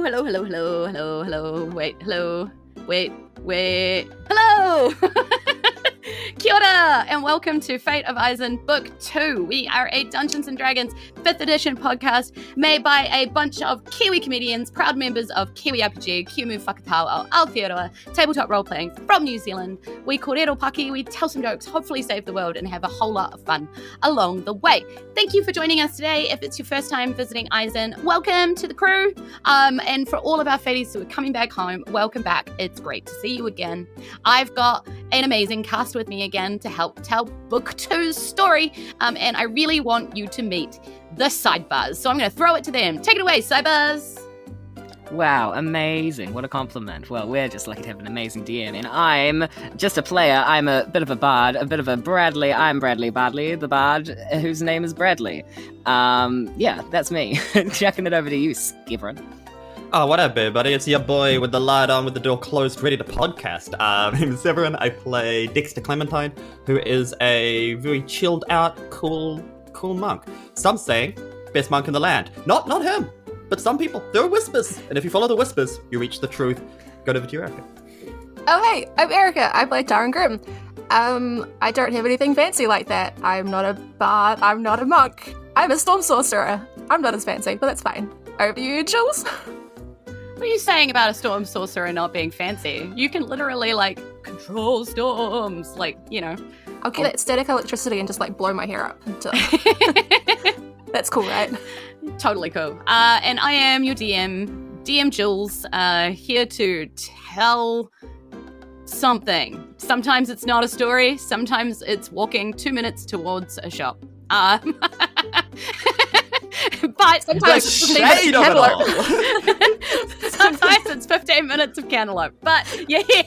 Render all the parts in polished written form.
Hello. Hello. Kia ora, and welcome to Fate of Isen Book 2. We are a Dungeons & Dragons 5th edition podcast made by a bunch of Kiwi comedians, proud members of Kiwi RPG, Kiumu Whakatau ao Aotearoa, tabletop role-playing from New Zealand. We kōrero paki, we tell some jokes, hopefully save the world, and have a whole lot of fun along the way. Thank you for joining us today. If it's your first time visiting Isen, welcome to the crew. And for all of our faties who are coming back home, welcome back. It's great to see you again. I've got an amazing cast with me again to help tell Book 2's story, and I really want you to meet the Sidebars. So I'm going to throw it to them. Take it away, Sidebars. Wow, amazing. What a compliment. Well, we're just lucky to have an amazing DM, and I'm just a player. I'm a bit of a bard, a bit of a Bradley. I'm Bardley, the bard whose name is Bradley. Yeah, that's me. Chucking it over to you, Severin. Oh, what up, everybody? It's your boy with the light on, with the door closed, ready to podcast. My name is Severin. I play Dexter Clementine, who is a very chilled out, cool monk. Some say best monk in the land. Not him, but some people. There are whispers, and if you follow the whispers, you reach the truth. Go over to you, Erika. Oh, hey, I'm Erika. I play Taryn Grimm. I don't have anything fancy like that. I'm not a bard. I'm not a monk. I'm a storm sorcerer. I'm not as fancy, but that's fine. Over to you, Jules. What are you saying about a storm sorcerer not being fancy? You can literally, control storms, I'll get that static electricity and just, blow my hair up. That's cool, right? Totally cool. And I am your DM Jules, here to tell something. Sometimes it's not a story. Sometimes it's walking 2 minutes towards a shop. But sometimes the shade of it all. Sometimes it's 15 minutes of cantaloupe, but you're here.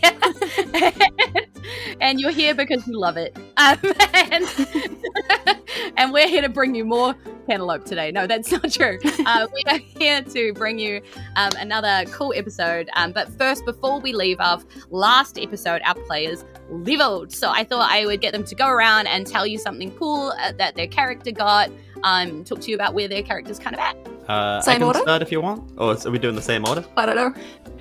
And you're here because you love it. And we're here to bring you more cantaloupe today. No, that's not true. We are here to bring you another cool episode. But first, before we leave off, last episode, our players leveled. So I thought I would get them to go around and tell you something cool that their character got. Talk to you about where their character's kind of at. Same I can order? start if you want. Or are we doing the same order? I don't know.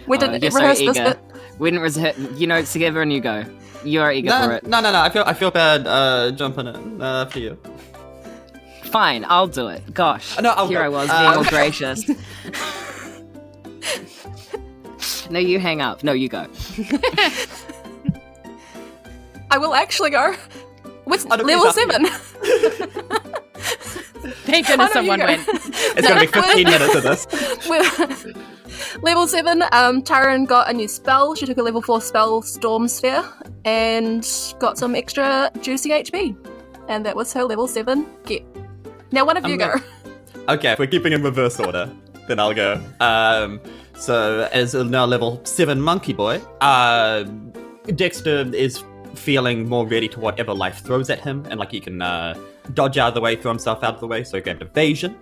We didn't you're rehearse so this eager. bit. We didn't rehearse. Severin, you go. You're eager for it. No. I feel bad jumping in for you. Fine, I'll do it. Gosh, No, I'll here go. I was being all gracious. No, you hang up. No, you go. I will actually go with I don't level think 7. Thank goodness Why don't you someone go? went. It's going to be 15 minutes of this. Level 7, Taryn got a new spell. She took a level 4 spell, Storm Sphere, and got some extra juicy HP. And that was her level 7 get. Now one of you go. Okay, if we're keeping in reverse order, then I'll go. So, as a now level 7 monkey boy, Dexter is feeling more ready to whatever life throws at him, and he can dodge out of the way, throw himself out of the way, so he grabbed evasion,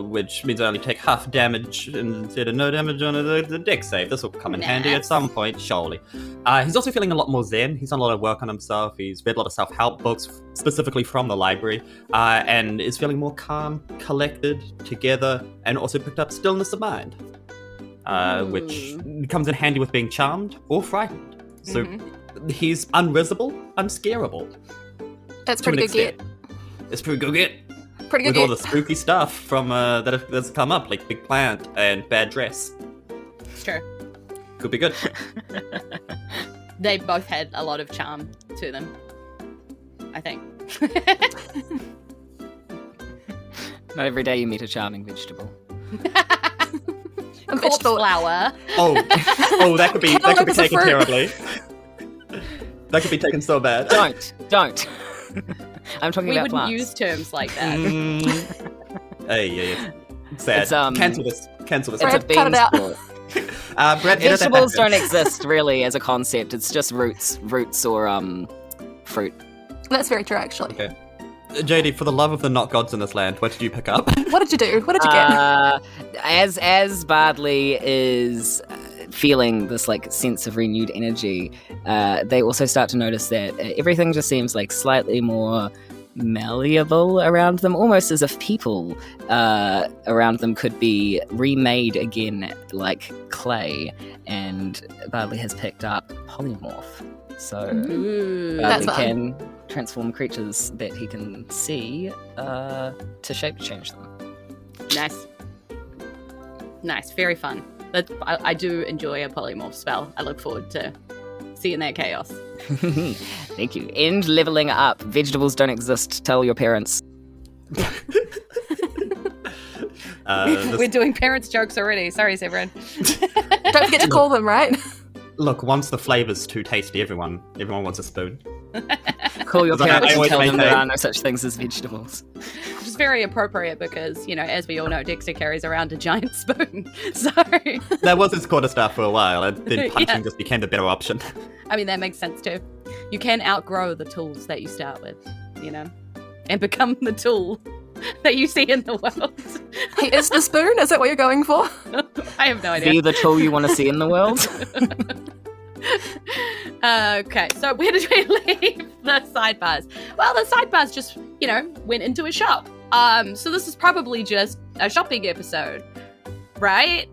which means I only take half damage instead of no damage on the dex save. This will come in handy at some point, surely. He's also feeling a lot more zen. He's done a lot of work on himself. He's read a lot of self-help books, specifically from the library, and is feeling more calm, collected, together, and also picked up stillness of mind, which comes in handy with being charmed or frightened. So he's unrisible, unscarable. That's pretty good get. It's pretty good get. Pretty good With all get. the spooky stuff from that's come up, like Big Plant and Bad Dress. It's true. Could be good. They both had a lot of charm to them, I think. Not every day you meet a charming vegetable. A Corpse vegetable. flower. Oh, that could be Cantaloupe is a taken fruit. terribly. That could be taken so bad. Don't. I'm talking We about wouldn't plants. use terms like that. Hey. Sad. It's, Cancel this. It's a Brad, cut it out. beanstalk. Brett, edit that Vegetables back. don't exist really as a concept. It's just roots or fruit. That's very true, actually. Okay. JD, for the love of the not gods in this land, what did you pick up? What did you do? What did you get? As Bardley is feeling this sense of renewed energy, they also start to notice that everything just seems slightly more malleable around them, almost as if people around them could be remade again like clay. And Bardley has picked up polymorph, so Bardley can transform creatures that he can see to shape change them. Nice, very fun. I do enjoy a polymorph spell. I look forward to seeing that chaos. Thank you. End leveling up. Vegetables don't exist. Tell your parents. We're doing parents jokes already. Sorry, Severin. Don't forget to call them, right? Look, once the flavor's too tasty, everyone wants a spoon. Call your Like, parents I and always tell make them there that. are no such things as vegetables. Which is very appropriate because, as we all know, Dexter carries around a giant spoon. So, That was his quarterstaff for a while, and then punching just became the better option. I mean, that makes sense too. You can outgrow the tools that you start with, and become the tool that you see in the world. He is the spoon? Is that what you're going for? I have no idea. Be the tool you want to see in the world. Okay, so where did we leave the sidebars? Well, the sidebars just, went into a shop. So this is probably just a shopping episode, right?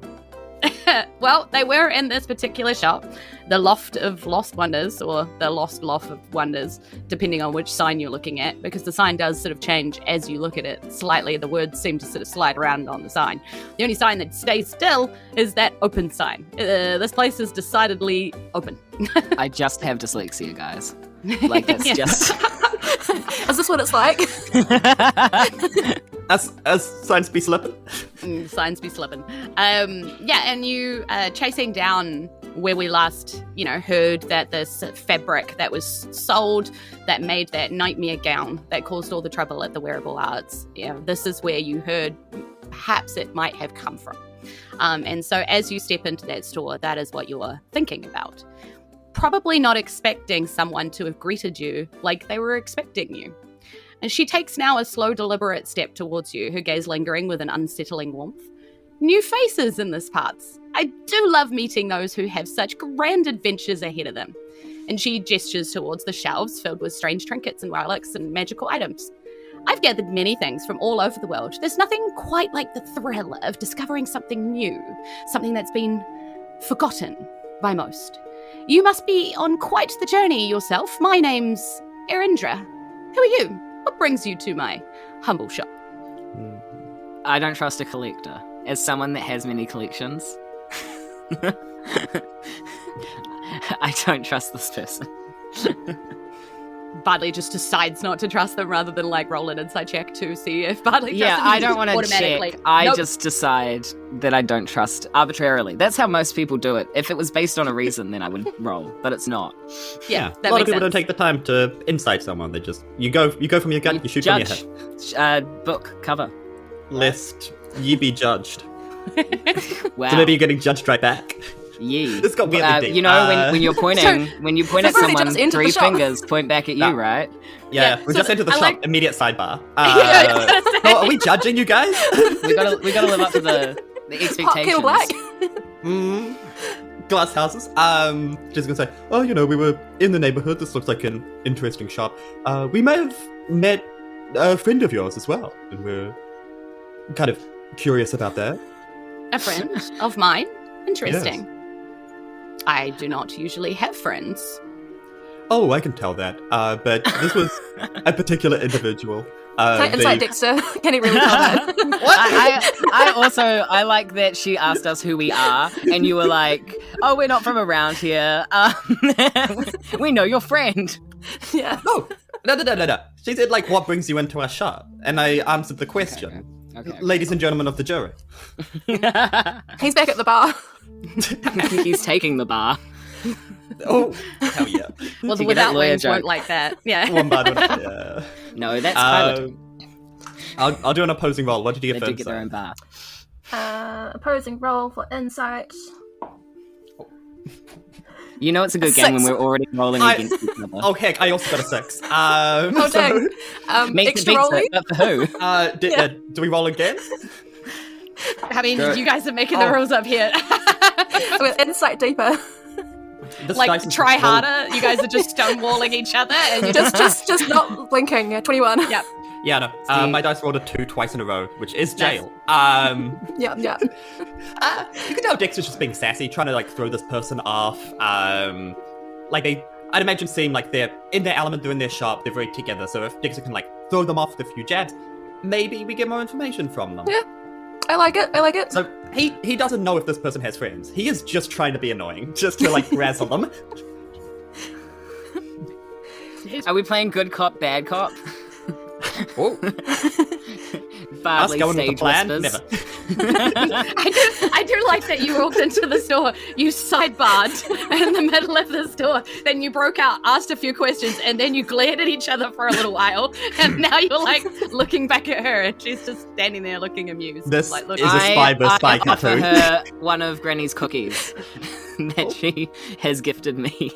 Well, they were in this particular shop, the Loft of Lost Wonders, or the Lost Loft of Wonders, depending on which sign you're looking at, because the sign does sort of change as you look at it slightly. The words seem to sort of slide around on the sign. The only sign that stays still is that open sign. This place is decidedly open. I just have dyslexia, guys. Like, that's Yeah. just... Is this what it's like? As signs be slipping. Signs be slipping. And you chasing down where we last, heard that this fabric that was sold that made that nightmare gown that caused all the trouble at the Wearable Arts. This is where you heard perhaps it might have come from. And so as you step into that store, that is what you're thinking about. Probably not expecting someone to have greeted you like they were expecting you. And she takes now a slow, deliberate step towards you, her gaze lingering with an unsettling warmth. New faces in this parts. I do love meeting those who have such grand adventures ahead of them. And she gestures towards the shelves filled with strange trinkets and relics and magical items. I've gathered many things from all over the world. There's nothing quite like the thrill of discovering something new, something that's been forgotten by most. You must be on quite the journey yourself. My name's Erindra. Who are you? What brings you to my humble shop? I don't trust a collector. As someone that has many collections, I don't trust this person. Bardley just decides not to trust them rather than roll an inside check to see if Bardley trusts them. I don't want to automatically. check. I Nope. just decide that I don't trust arbitrarily. That's how most people do it. If it was based on a reason, then I would roll, but it's not. Yeah, A that lot makes of people don't sense. take the time to insight someone. They just you go from your gut, you shoot from your head. Book cover. Lest ye be judged. Wow. So maybe you're getting judged right back. Yee. This got weirdly deep. When you're pointing, when you point at so Bardley someone, just entered the 3 shop. fingers point back at you, No. right? Yeah, we so just entered the I shop. like- Immediate sidebar. Yeah, Are we judging you guys? We gotta live up to the expectations. Hot Kill Black. Glass houses. Just gonna say, we were in the neighborhood. This looks like an interesting shop. We may have met a friend of yours as well, and we're kind of curious about that. A friend of mine? Interesting. I do not usually have friends. Oh, I can tell that. But this was a particular individual. Inside Dexter. Can he really tell that? I like that she asked us who we are, and you were like, "Oh, we're not from around here. We know your friend." Yeah. Oh, no. She said, what brings you into our shop? And I answered the question. Okay. Ladies and gentlemen of the jury. He's back at the bar. He's taking the bar. Oh, hell yeah. Well, the You get without that lawyer wings joke. won't like that. Yeah. One bad one. Yeah. No, that's pilot. I'll do an opposing roll. What did you They get do for get their own insight? bar. Opposing roll for insight. You know it's a good game when 6. we're already rolling against each other. Oh, heck, I also got a 6. Oh, dang. Makes Extra it rolling? but for who? Do we roll again? I mean, Sure. you guys are making the rules up here. With insight deeper. This like dice is try full. harder. You guys are just stonewalling each other, and you just not blinking. 21. Yep. Yeah, no. See- My dice rolled a 2 twice in a row, which is Nice. jail. Yeah. You can tell Dexter's just being sassy, trying to like throw this person off. I'd imagine seeing like they're in their element, they're in their shop, they're very together. So if Dexter can like throw them off with a few jabs, maybe we get more information from them. Yeah. I like it. So he doesn't know if this person has friends. He is just trying to be annoying, just to like razzle them. Are we playing good cop, bad cop? Oh, us Bardley going with the stage plan? whispers. Never. I do like that you walked into the store, you sidebarred in the middle of the store, then you broke out, asked a few questions, and then you glared at each other for a little while, and now you're like looking back at her, and she's just standing there looking amused. This like, is a spy versus spy I offer cartoon. her one of Granny's cookies that she has gifted me.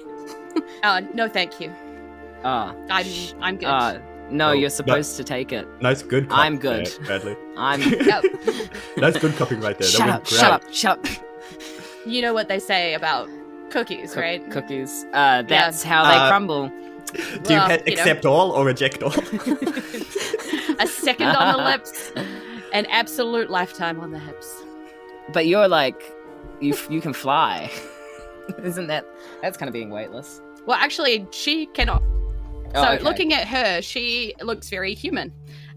No, thank you. Ah, I'm good. no, Oh, you're supposed to take it. Nice, good. Cop I'm good. there, Bradley. I'm. Yep. Nice, good copying right there. Shut That went up! great. Shut up! You know what they say about cookies, right? Cookies. That's how they crumble. Do you Well, hit you know. accept all or reject all? A second on the lips, an absolute lifetime on the hips. But you're like, you can fly. Isn't that's kind of being weightless? Well, actually, she cannot. Oh, So okay. looking at her, she looks very human.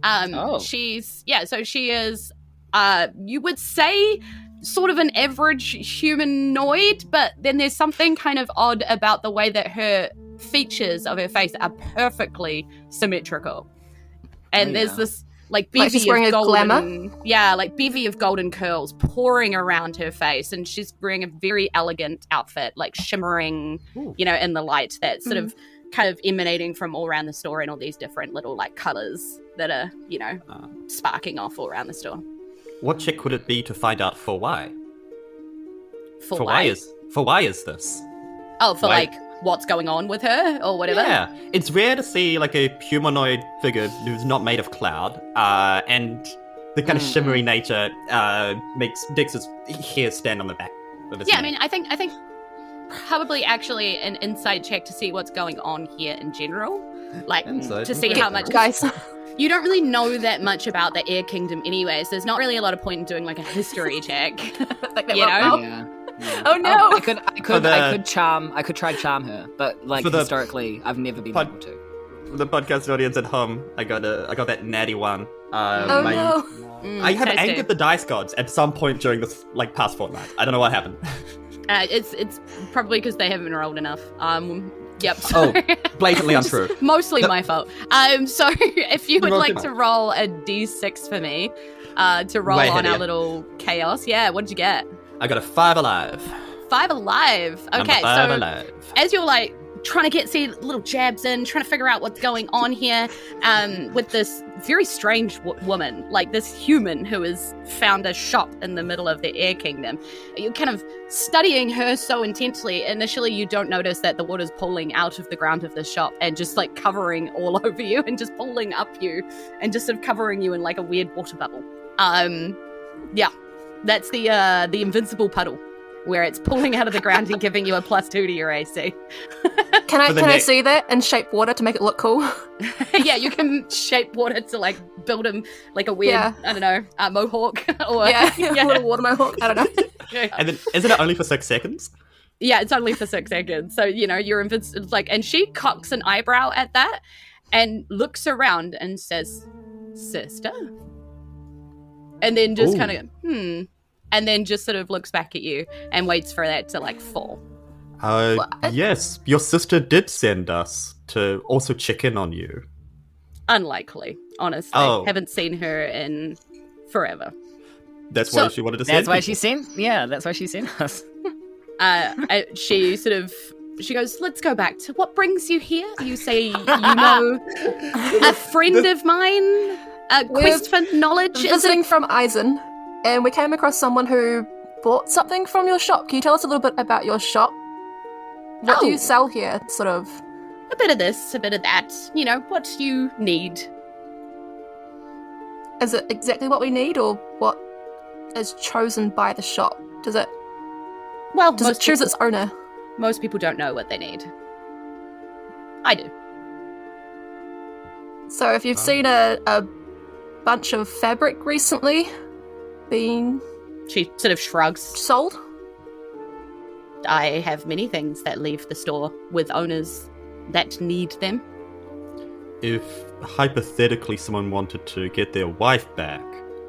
Oh. So she is, you would say, sort of an average humanoid, but then there's something kind of odd about the way that her features of her face are perfectly symmetrical. And Oh, there's yeah. this like Like she's bevy wearing of a golden, glamour? yeah, like bevy of golden curls pouring around her face, and she's wearing a very elegant outfit, like shimmering, Ooh. in the light that's sort of kind of emanating from all around the store in all these different little like colors that are, sparking off all around the store. What check would it be to find out for why? For why is this? for why- like what's going on with her or whatever. Yeah, it's rare to see like a humanoid figure who's not made of cloud, and the kind of shimmery nature makes Dix's hair stand on the back of his Yeah, I neck. mean, I think probably actually an insight check to see what's going on here in general, like Insight, to see okay. how much. Guys. You don't really know that much about the Air Kingdom, anyways. There's not really a lot of point in doing like a history check. Like that You one. know? Oh, Yeah. oh no. I could try charm her, but like For the historically, I've never been able to. For the podcast audience at home, I got that natty one. Oh no. I have tasty. angered the dice gods at some point during this like past fortnight. I don't know what happened. It's probably because they haven't rolled enough. Yep. Oh, sorry. blatantly untrue. Mostly my fault. So if you would Mostly like mine. to roll a d6 for me, to roll Way on ahead of our you. little chaos. Yeah, what did you get? I got a 5 alive. 5 alive. Number Okay, 5 so alive. as you're like trying to see little jabs in, trying to figure out what's going on here, with this very strange woman, like this human who has found a shop in the middle of the Air Kingdom. You're kind of studying her so intensely. Initially, you don't notice that the water's pooling out of the ground of the shop and just like covering all over you and just pulling up you and just sort of covering you in like a weird water bubble. Yeah, that's the invincible puddle, where it's pulling out of the ground and giving you a +2 to your AC. Can I For the can I next- see that and shape water to make it look cool? Yeah, you can shape water to like build him like a weird, Yeah. I don't know, mohawk or Yeah, a little water mohawk. I don't know. And then, isn't it only for 6 seconds? Yeah, it's only for 6 seconds. So, you're invincible. Like, and she cocks an eyebrow at that and looks around and says, "Sister," and then just Ooh. kind of and then just sort of looks back at you and waits for that to like fall. Yes, your sister did send us to also check in on you. Unlikely, honestly. Oh. Haven't seen her in forever. That's So- why she wanted to send That's why people. she sent. Yeah, that's why she sent us. She goes, "Let's go back to what brings you here." You say, "You know, a friend of mine, a quest for knowledge." Is Visiting from Isen, and we came across someone who bought something from your shop. Can you tell us a little bit about your shop? What do Oh. you sell here, sort of? a bit of this, a bit of that. What you need. Is it exactly what we need, or what is chosen by the shop? Does it Well, choose its owner? Most people don't know what they need. I do. So if you've seen a bunch of fabric recently being She sort of shrugs. sold? I have many things that leave the store with owners that need them. If hypothetically someone wanted to get their wife back,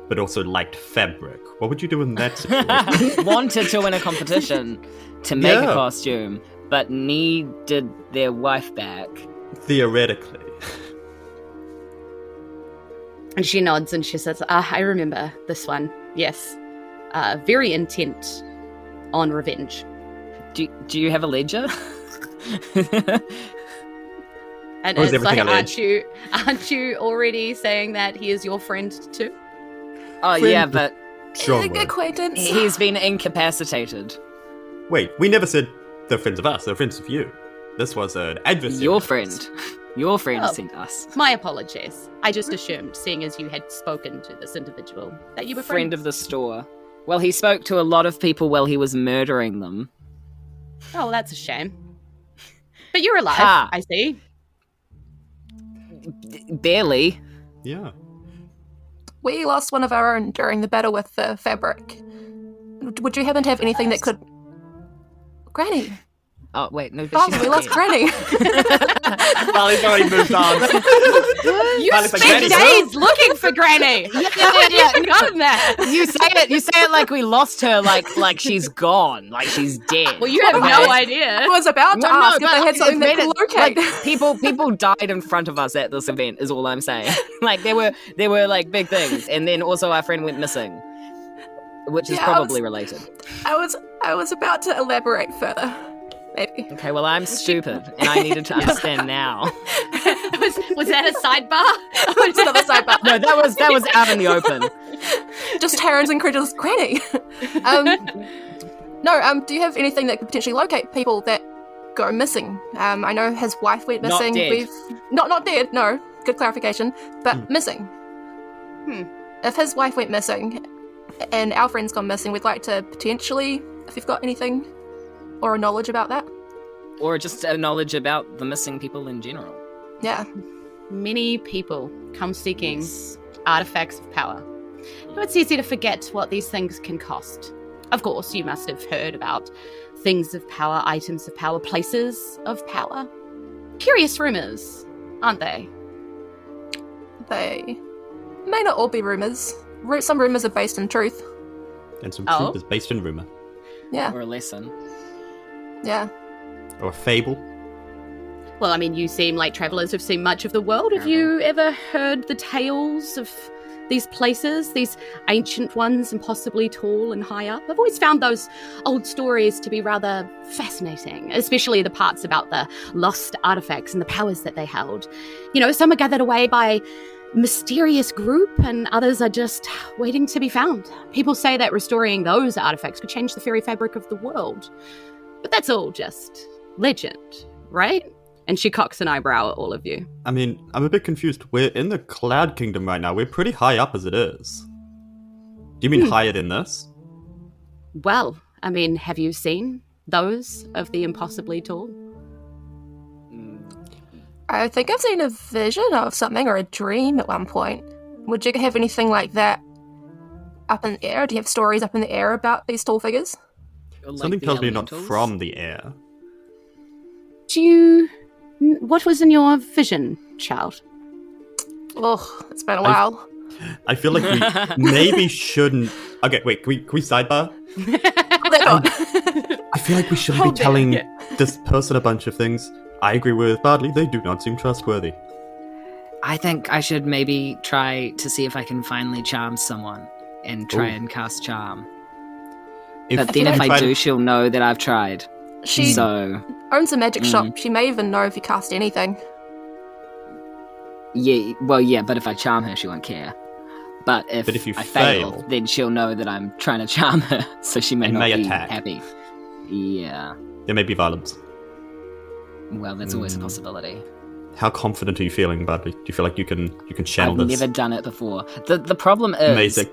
but also liked fabric, what would you do in that situation? Wanted to win a competition to make a Yeah. costume, but needed their wife back. Theoretically. And she nods and she says, I remember this one. Yes. Very intent on revenge. Do you have a ledger? And Or is it's like, everything aren't you already saying that he is your friend too? Oh, Friend- yeah, but Strong word. Acquaintance. he's been incapacitated. Wait, we never said they're friends of us, they're friends of you. This was an adversary. Your friend. Your friend Oh. sent us. My apologies. I just assumed, seeing as you had spoken to this individual, that you were Friend friends. of the store. Well, he spoke to a lot of people while he was murdering them. Oh, well, that's a shame. But you're alive, Ha. I see. Barely. Yeah. We lost one of our own during the battle with the fabric. Would you happen to have anything that could... Granny! Oh, wait, no, but Oh, she's we not lost dead. Granny! Barley's already moved on. You Barley's like, spent "Granny, days looking for Granny! yeah. Forgotten that! You say it like we lost her, like she's gone, like she's dead. Well, you have Okay? no idea. I was about to Well, no, ask if but they had something they made could it- locate. like, people died in front of us at this event, is all I'm saying. Like there were like big things, and then also our friend went missing, which is Yeah, probably related. I was about to elaborate further. Maybe. Okay, well I'm stupid, and I needed to understand now. was that a sidebar? It's another sidebar. No, that was out in the open. Just Taryn's incredulous Granny. Do you have anything that could potentially locate people that go missing? I know his wife went Not missing. dead. We've not dead. No, good clarification. But missing. Hmm. If his wife went missing, and our friend's gone missing, we'd like to potentially, if you've got anything or a knowledge about that. Or just a knowledge about the missing people in general. Yeah. Many people come seeking artifacts of power. But it's easy to forget what these things can cost. Of course, you must have heard about things of power, items of power, places of power. Curious rumors, aren't they? They may not all be rumours. Some rumours are based in truth. And some Oh. truth is based in rumor. Yeah. Or a lesson. Yeah. Or a fable. Well, I mean, you seem like travellers who've seen much of the world. Have you ever heard the tales of these places, these ancient ones, impossibly tall and high up? I've always found those old stories to be rather fascinating, especially the parts about the lost artifacts and the powers that they held. You know, some are gathered away by mysterious group and others are just waiting to be found. People say that restoring those artifacts could change the fairy fabric of the world. But that's all just legend, right? And she cocks an eyebrow at all of you. I mean, I'm a bit confused. We're in the Cloud Kingdom right now. We're pretty high up as it is. Do you mean higher than this? Well, I mean, have you seen those of the impossibly tall? I think I've seen a vision of something or a dream at one point. Would you have anything like that up in the air? Do you have stories up in the air about these tall figures? Or like Something the tells me you're not elementals. from the air. What was in your vision, child? Oh, it's been a while. I feel like we maybe shouldn't... Okay, wait, can we sidebar? Hold that thought. I feel like we shouldn't Hold be it, telling yeah. this person a bunch of things. I agree with Bardley, they do not seem trustworthy. I think I should maybe try to see if I can finally charm someone and try Ooh. and cast charm. If But then if I do, she'll know that I've tried. She So, owns a magic shop. She may even know if you cast anything. yeah, but if I charm her, she won't care. But if you I fail- then she'll know that I'm trying to charm her, so she may And not may be attack. happy. Yeah, there may be violence. well, that's always a possibility. How confident are you feeling, Bardley? Do you feel like you can channel I've this? never done it before. The problem is... Amazing.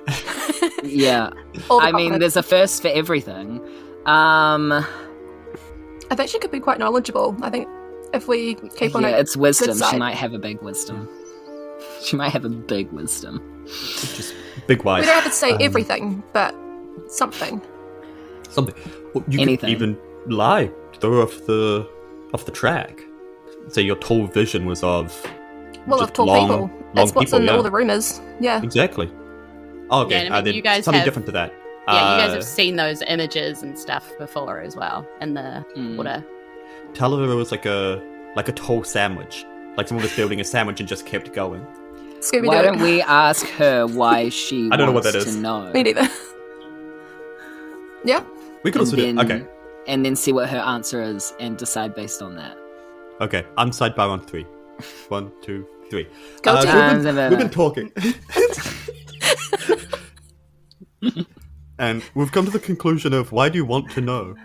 Yeah. All the I mean, confidence. there's a first for everything. I think she could be quite knowledgeable. I think if we keep on it's wisdom. good side. She might have a big wisdom. She might have a big wisdom. Just big wise. We don't have to say everything, but something. Something. Well, you Anything. could even lie. Throw off the track. Say your tall vision was of. Well, just of tall long, people. long That's what's people, in yeah. all the rumours. Yeah. Exactly. Oh, okay. Yeah, and I mean, then you guys something have- different to that. Yeah, you guys have seen those images and stuff before as well in the water. Tell her it was like a tall sandwich. Like someone was building a sandwich and just kept going. Scooby-Doo. Why don't we ask her why she I don't know what wants that is. to know? Me neither. Yeah. We could also do. Okay. And then see what her answer is and decide based on that. Okay. I'm sidebar on 3. 1, 2, 3. Go team. We've been talking. And we've come to the conclusion of why do you want to know?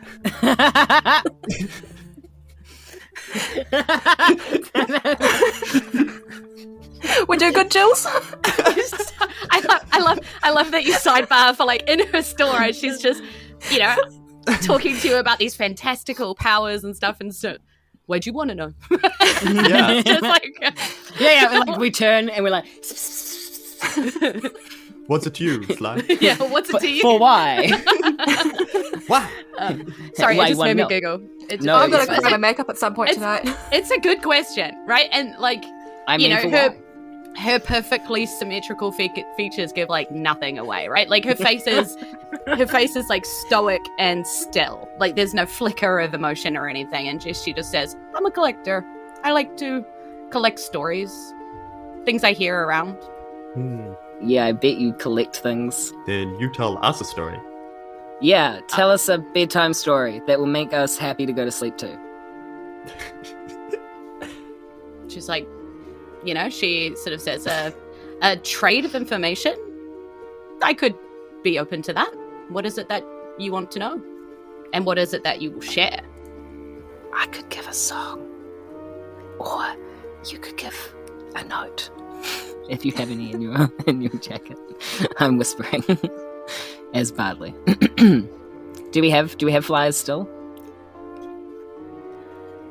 We're doing good, Jules. I love that you sidebar for like in her story. She's just, talking to you about these fantastical powers and stuff. And so, why'd you want to know? Yeah. Just like, Yeah, like we turn and we're like, What's it to you, Sly? yeah, what's it to you? for why? What? Sorry, Why it just one made me milk? giggle. It No, I'm just- going it's to fine. cry my makeup at some point tonight. It's a good question, right? And like, I mean, for her what? her perfectly symmetrical features give like nothing away, right? Like her face is like stoic and still. Like there's no flicker of emotion or anything, and she just says, "I'm a collector. I like to collect stories, things I hear around." Yeah, I bet you collect things. Then you tell us a story. Yeah, tell us a bedtime story that will make us happy to go to sleep to. She's like, she sort of says a trade of information. I could be open to that. What is it that you want to know? And what is it that you will share? I could give a song. Or you could give a note. If you have any in your jacket. I'm whispering. As Bardley. Do we have flyers still?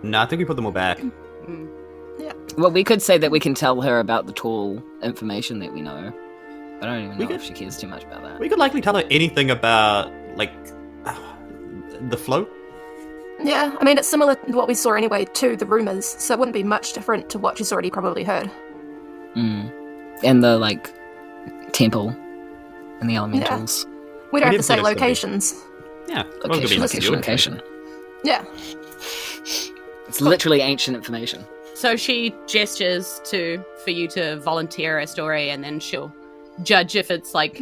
No, I think we put them all back. Well, we could say that we can tell her about the tall information that we know. But I don't even know if she cares too much about that. We could likely tell her anything about, like, the float. Yeah, I mean, it's similar to what we saw anyway to the rumours, so it wouldn't be much different to what she's already probably heard. And the, temple and the elementals. We don't We have to say didn't say locations. Yeah. well, it could be nothing to do with Location. Yeah. It's literally ancient information. So she gestures for you to volunteer a story, and then she'll judge if it's like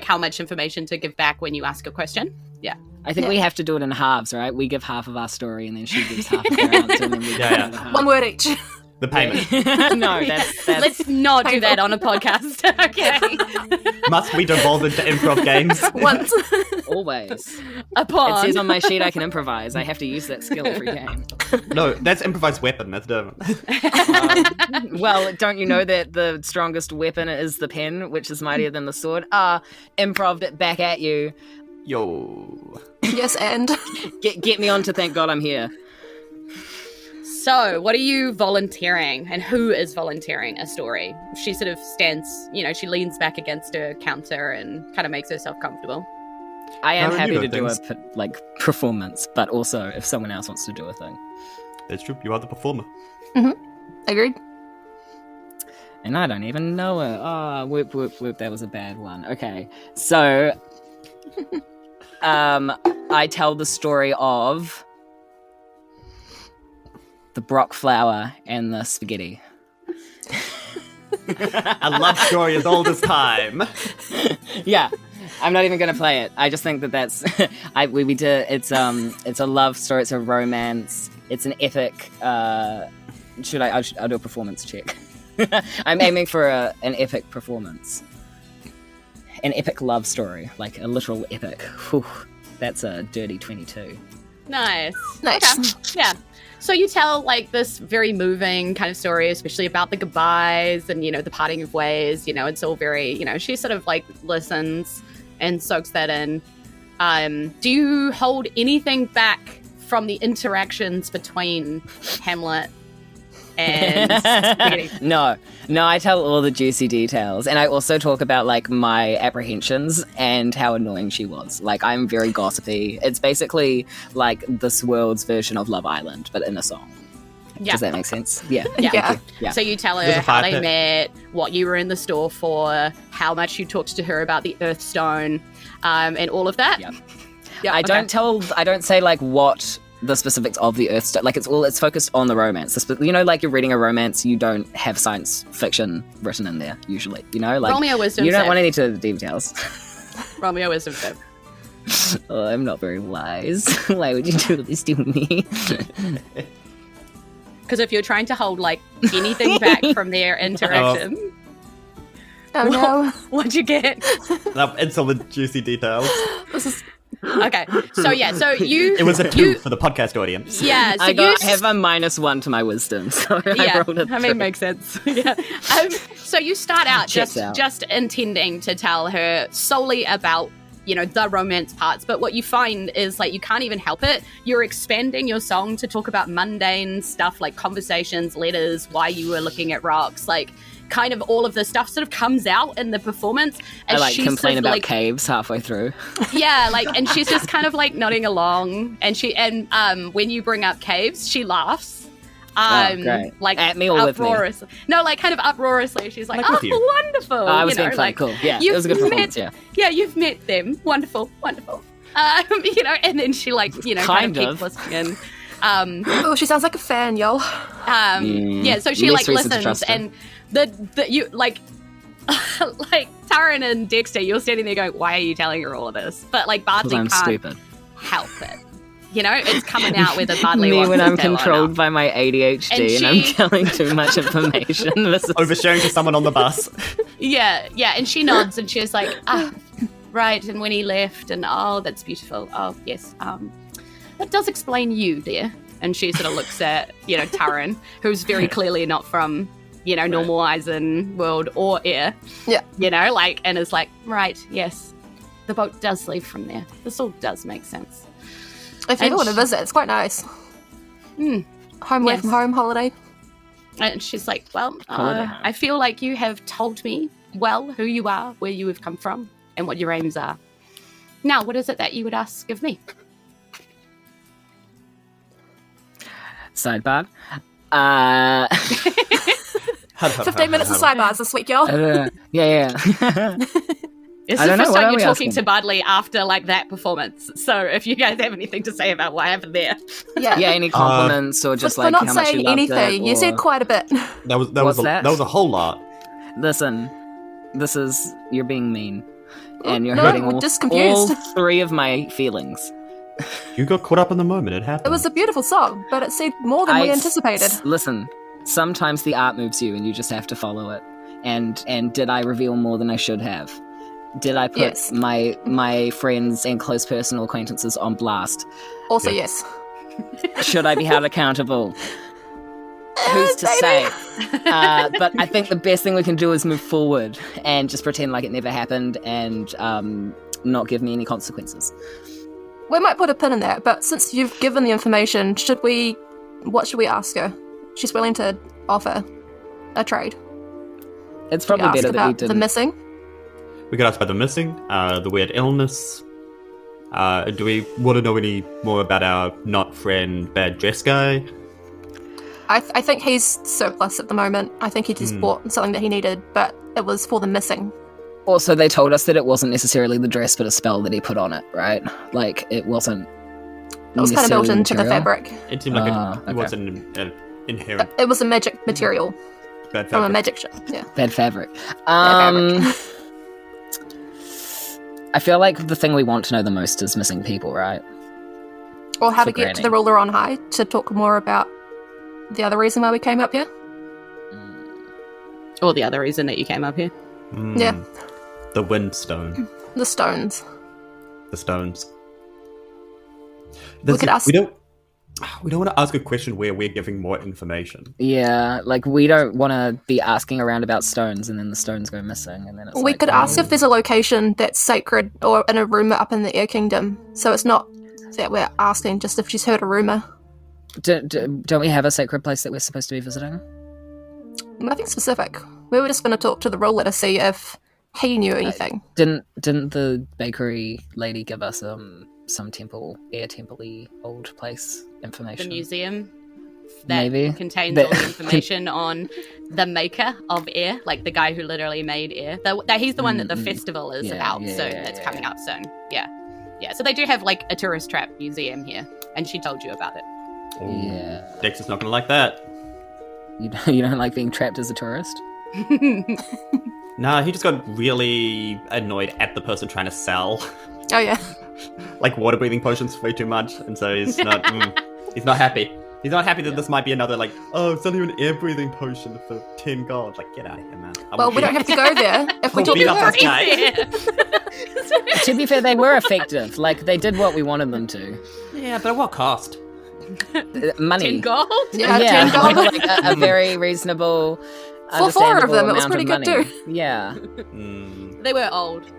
how much information to give back when you ask a question. Yeah. I think we have to do it in halves, right? We give half of our story and then she gives half of her answer and then we give Yeah. the other half. One word each. The payment. No, that's Let's not do that on a podcast. Okay. Must we devolve into improv games? Once. always. It Upon. says on my sheet I can improvise. I have to use that skill every game. No, that's improvised weapon. That's different. Well, don't you know that the strongest weapon is the pen, which is mightier than the sword? Improved it back at you. Yo. Yes, and. Get me on to thank God I'm here. So, what are you volunteering, and who is volunteering a story? She sort of stands, she leans back against her counter and kind of makes herself comfortable. I am Taryn, happy you to know do things. a performance, but also if someone else wants to do a thing. That's true. You are the performer. Agreed. And I don't even know it. Oh, whoop, whoop, whoop. That was a bad one. Okay. So, I tell the story of the Brock flower and the spaghetti. A love story as old as time. Yeah. I'm not even going to play it. I just think that's we did it's a love story, it's a romance, it's an epic I'll do a performance check. I'm aiming for an epic performance. An epic love story, like a literal epic. Whew, that's a dirty 22. Nice. Nice. Okay. Yeah. So you tell like this very moving kind of story, especially about the goodbyes and, the parting of ways. It's all very, she sort of like listens and soaks that in. Do you hold anything back from the interactions between Hamlet and Spaghetti. No, I tell all the juicy details, and I also talk about like my apprehensions and how annoying she was. Like, I'm very gossipy. It's basically like this world's version of Love Island, but in a song. Yeah. Does that make sense? Yeah. Yeah. So you tell her There's a how fire they pit. met, what you were in the store for, how much you talked to her about the Earthstone, and all of that. Yep. Yeah, I don't say like what the specifics of the Earthstone. Like, it's focused on the romance. Like you're reading a romance, you don't have science fiction written in there usually. Like Roll me a wisdom you don't save. want any to the details. Roll me a wisdom save. Oh, I'm not very wise. Why would you do this to me? Because if you're trying to hold like anything back from their interaction, Oh no. what'd you get? And some of the juicy details. This is Okay, so you. It was a 2 for the podcast audience. Yeah, so I have a -1 to my wisdom, so I rolled a 3. makes sense. Yeah. So you start out Checks out. just intending to tell her solely about the romance parts, but what you find is like you can't even help it. You're expanding your song to talk about mundane stuff like conversations, letters, why you were looking at rocks, like kind of all of the stuff sort of comes out in the performance. I And like she's complain sort of, about like, caves halfway through. yeah, like, and she's just kind of like nodding along, and when you bring up caves, she laughs. Great. Like At me or with me? uproariously. No, like kind of uproariously. She's like, Like with you. "Oh, wonderful!" Oh, I was being funny. like, Cool. Yeah, it you've was a good performance. met- Yeah. you've met them. Wonderful. And then she like, kind Kind of of. keeps listening. oh, she sounds like a fan, y'all. Yeah, so she least like reason to listens, trust her. and the you like like Taryn and Dexter, you're standing there going, "Why are you telling her all of this?" But like Because Bardley I'm can't stupid. help it. It's coming out whether Bardley Me wants when to I'm tell or controlled not. by my ADHD and I'm she- telling too much information. This is Oversharing to someone on the bus. Yeah, and she nods and she's like, right, and when he left, and oh, that's beautiful. Oh, yes. That does explain you, dear. And she sort of looks at, Taryn, who's very clearly not from, normal Isen world or air. Yeah. And is like, right, yes, the boat does leave from there. This all does make sense. If you And ever want to she- visit, it's quite nice. Home away Yes. from home holiday. And she's like, well, Holiday. I feel like you have told me well who you are, where you have come from, and what your aims are. Now, what is it that you would ask of me? sidebar. 15 minutes of sidebars this week, y'all. Yeah. It's I the don't know, first what time are you're we talking asking? to Bardley after like that performance. So if you guys have anything to say about what happened there. Yeah. Yeah, any compliments or just For like not how much you saying loved anything, it, you or- said quite a bit. That was What's that? That was a whole lot. Listen, you're being mean. And you're No, hurting we're all, just confused. all 3 of my feelings. You got caught up in the moment. It happened. It was a beautiful song, but it said more than we anticipated. Listen, sometimes the art moves you and you just have to follow it. And did I reveal more than I should have? Did I put Yes. my friends and close personal acquaintances on blast? Also, Yeah. yes. Should I be held accountable? Who's to say? But I think the best thing we can do is move forward and just pretend like it never happened and not give me any consequences. We might put a pin in that, but since you've given the information, what should we ask her? She's willing to offer a trade. It's Should we probably ask better that we about the didn't. missing? We could ask about the missing, the weird illness. Do we want to know any more about our not friend bad dress guy? I think he's surplus at the moment. I think he just bought something that he needed, but it was for the missing. Also, they told us that it wasn't necessarily the dress, but a spell that he put on it, right? Like, it wasn't. It was kind of built necessarily into the material. fabric. It seemed like okay. it wasn't an inherent It was a magic material bad from a fabric. magic shop. Yeah. Bad fabric. fabric. I feel like the thing we want to know the most is missing people, right? Or how For to get to Granny. the ruler on high to talk more about the other reason why we came up here. Or the other reason that you came up here. Yeah. The windstone. The stones. The stones. We could ask- We don't want to ask a question where we're giving more information. Yeah, like, we don't want to be asking around about stones and then the stones go missing and then it's We like, could ask if there's a location that's sacred or in a room up in the Air Kingdom, so it's not that we're asking just if she's heard a rumour. Don't we have a sacred place that we're supposed to be visiting? Nothing specific. We were just going to talk to the ruler to see if he knew anything. Didn't the bakery lady give us some air temple-y old place information? The museum that Maybe contains all the information on the maker of air, like the guy who literally made air. He's the one that the festival is about soon. That's coming up soon. Yeah. So they do have like a tourist trap museum here, and she told you about it. Ooh. Yeah. Dexter's not gonna like that. You don't like being trapped as a tourist? Nah, he just got really annoyed at the person trying to sell. Oh yeah. Like water breathing potions way too much, and so he's not he's not happy. He's not happy that this might be another like, oh, it's only an air breathing potion for 10 gold. Like, get out of here, man. Well, we don't have to go there if we We'll beat talk up about this guy. To be fair, they were effective. Like, they did what we wanted them to. Yeah, but at what cost? Money. 10 gold? Yeah, Yeah, 10 gold. like a very reasonable, For 4 of them, it was amount pretty good money. too. Yeah. They were old.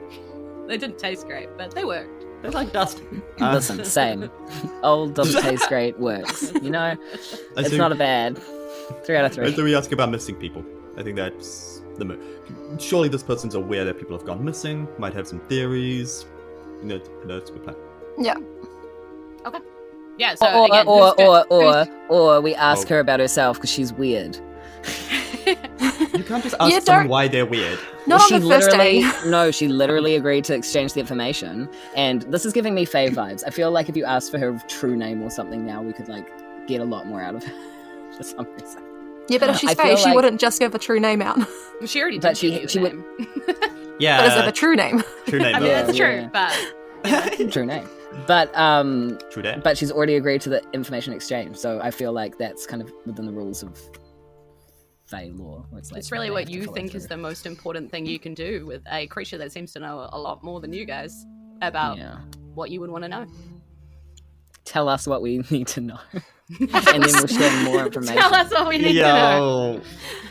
They didn't taste great, but they worked. They're like dust. Listen, same. Old doesn't taste great works. You know, it's not a bad 3 out of 3. So we ask about missing people. I think that's the surely this person's aware that people have gone missing. Might have some theories. That's a good plan. Yeah. Okay. Yeah. So again, or we ask her about herself because she's weird. You can't just ask someone why they're weird. Not on the first day. No, she literally agreed to exchange the information, and this is giving me Faye vibes. I feel like if you asked for her true name or something now, we could like get a lot more out of her for some reason. Yeah, but if she's Faye, she wouldn't just give a true name out. She already did. But she would. Yeah. But is it a true name? True name. I mean, that's true, but true name. But true name. But she's already agreed to the information exchange, so I feel like that's kind of within the rules of Fae law. It's really what you think is the most important thing you can do with a creature that seems to know a lot more than you guys about what you would want to know. Tell us what we need to know. And then we'll share more information. Tell us what we need to know.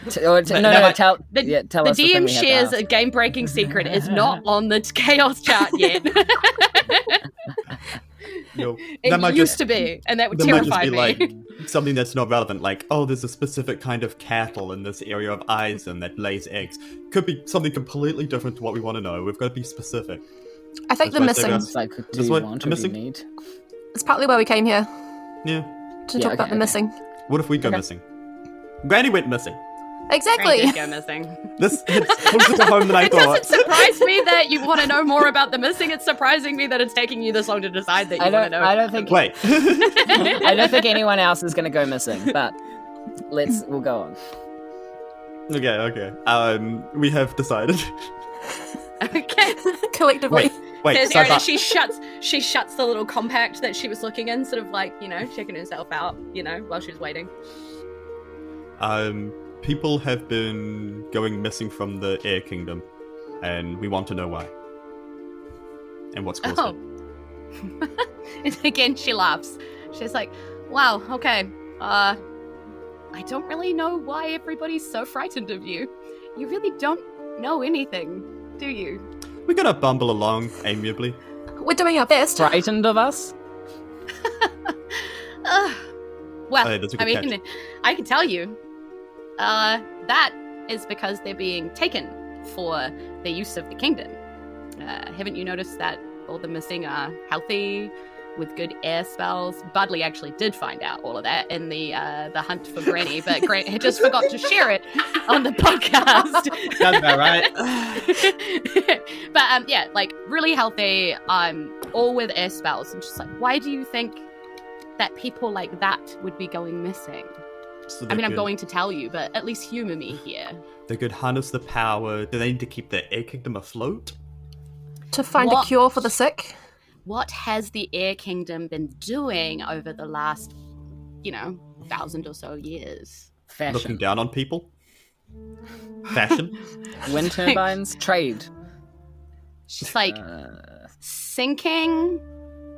Tell us. The DM shares a game-breaking secret is not on the chaos chart yet. It used to be, and that would terrify me. Might just be like something that's not relevant, like, oh, there's a specific kind of cattle in this area of Isen that lays eggs. Could be something completely different to what we want to know. We've got to be specific. I think the missing. Like, do you want or do you missing? need? It's partly why we came here. Yeah. To talk about the missing. What if we go missing? Granny went missing. Exactly. Granny did go missing. This hits closer to home than I It thought. doesn't surprise me that you want to know more about the missing. It's surprising me that it's taking you this long to decide that you want to know. I don't think. Wait. I don't think anyone else is going to go missing, but we'll go on. Okay. We have decided. Okay. Collectively. Wait. Erika, she shuts the little compact that she was looking in, sort of like, checking herself out, while she's waiting. People have been going missing from the Air Kingdom, and we want to know why. And what's caused it. And again, she laughs. She's like, wow, okay. I don't really know why everybody's so frightened of you. You really don't know anything, do you? We're gonna bumble along amiably. We're doing our best. Frightened of us? Well, that's a good I mean, catch. I can tell you. That is because they're being taken for the use of the kingdom. Haven't you noticed that all the missing are healthy, with good air spells? Bardley actually did find out all of that in the hunt for Granny, but Granny just forgot to share it on the podcast. Sounds about right. But yeah, like really healthy, all with air spells. I'm just like, why do you think that people like that would be going missing? So I'm going to tell you, but at least humor me here. They could harness the power. Do they need to keep the Air Kingdom afloat? To find a cure for the sick? What has the Air Kingdom been doing over the last, 1,000 or so years? Fashion. Looking down on people? Fashion? Wind turbines? Trade. Just like sinking.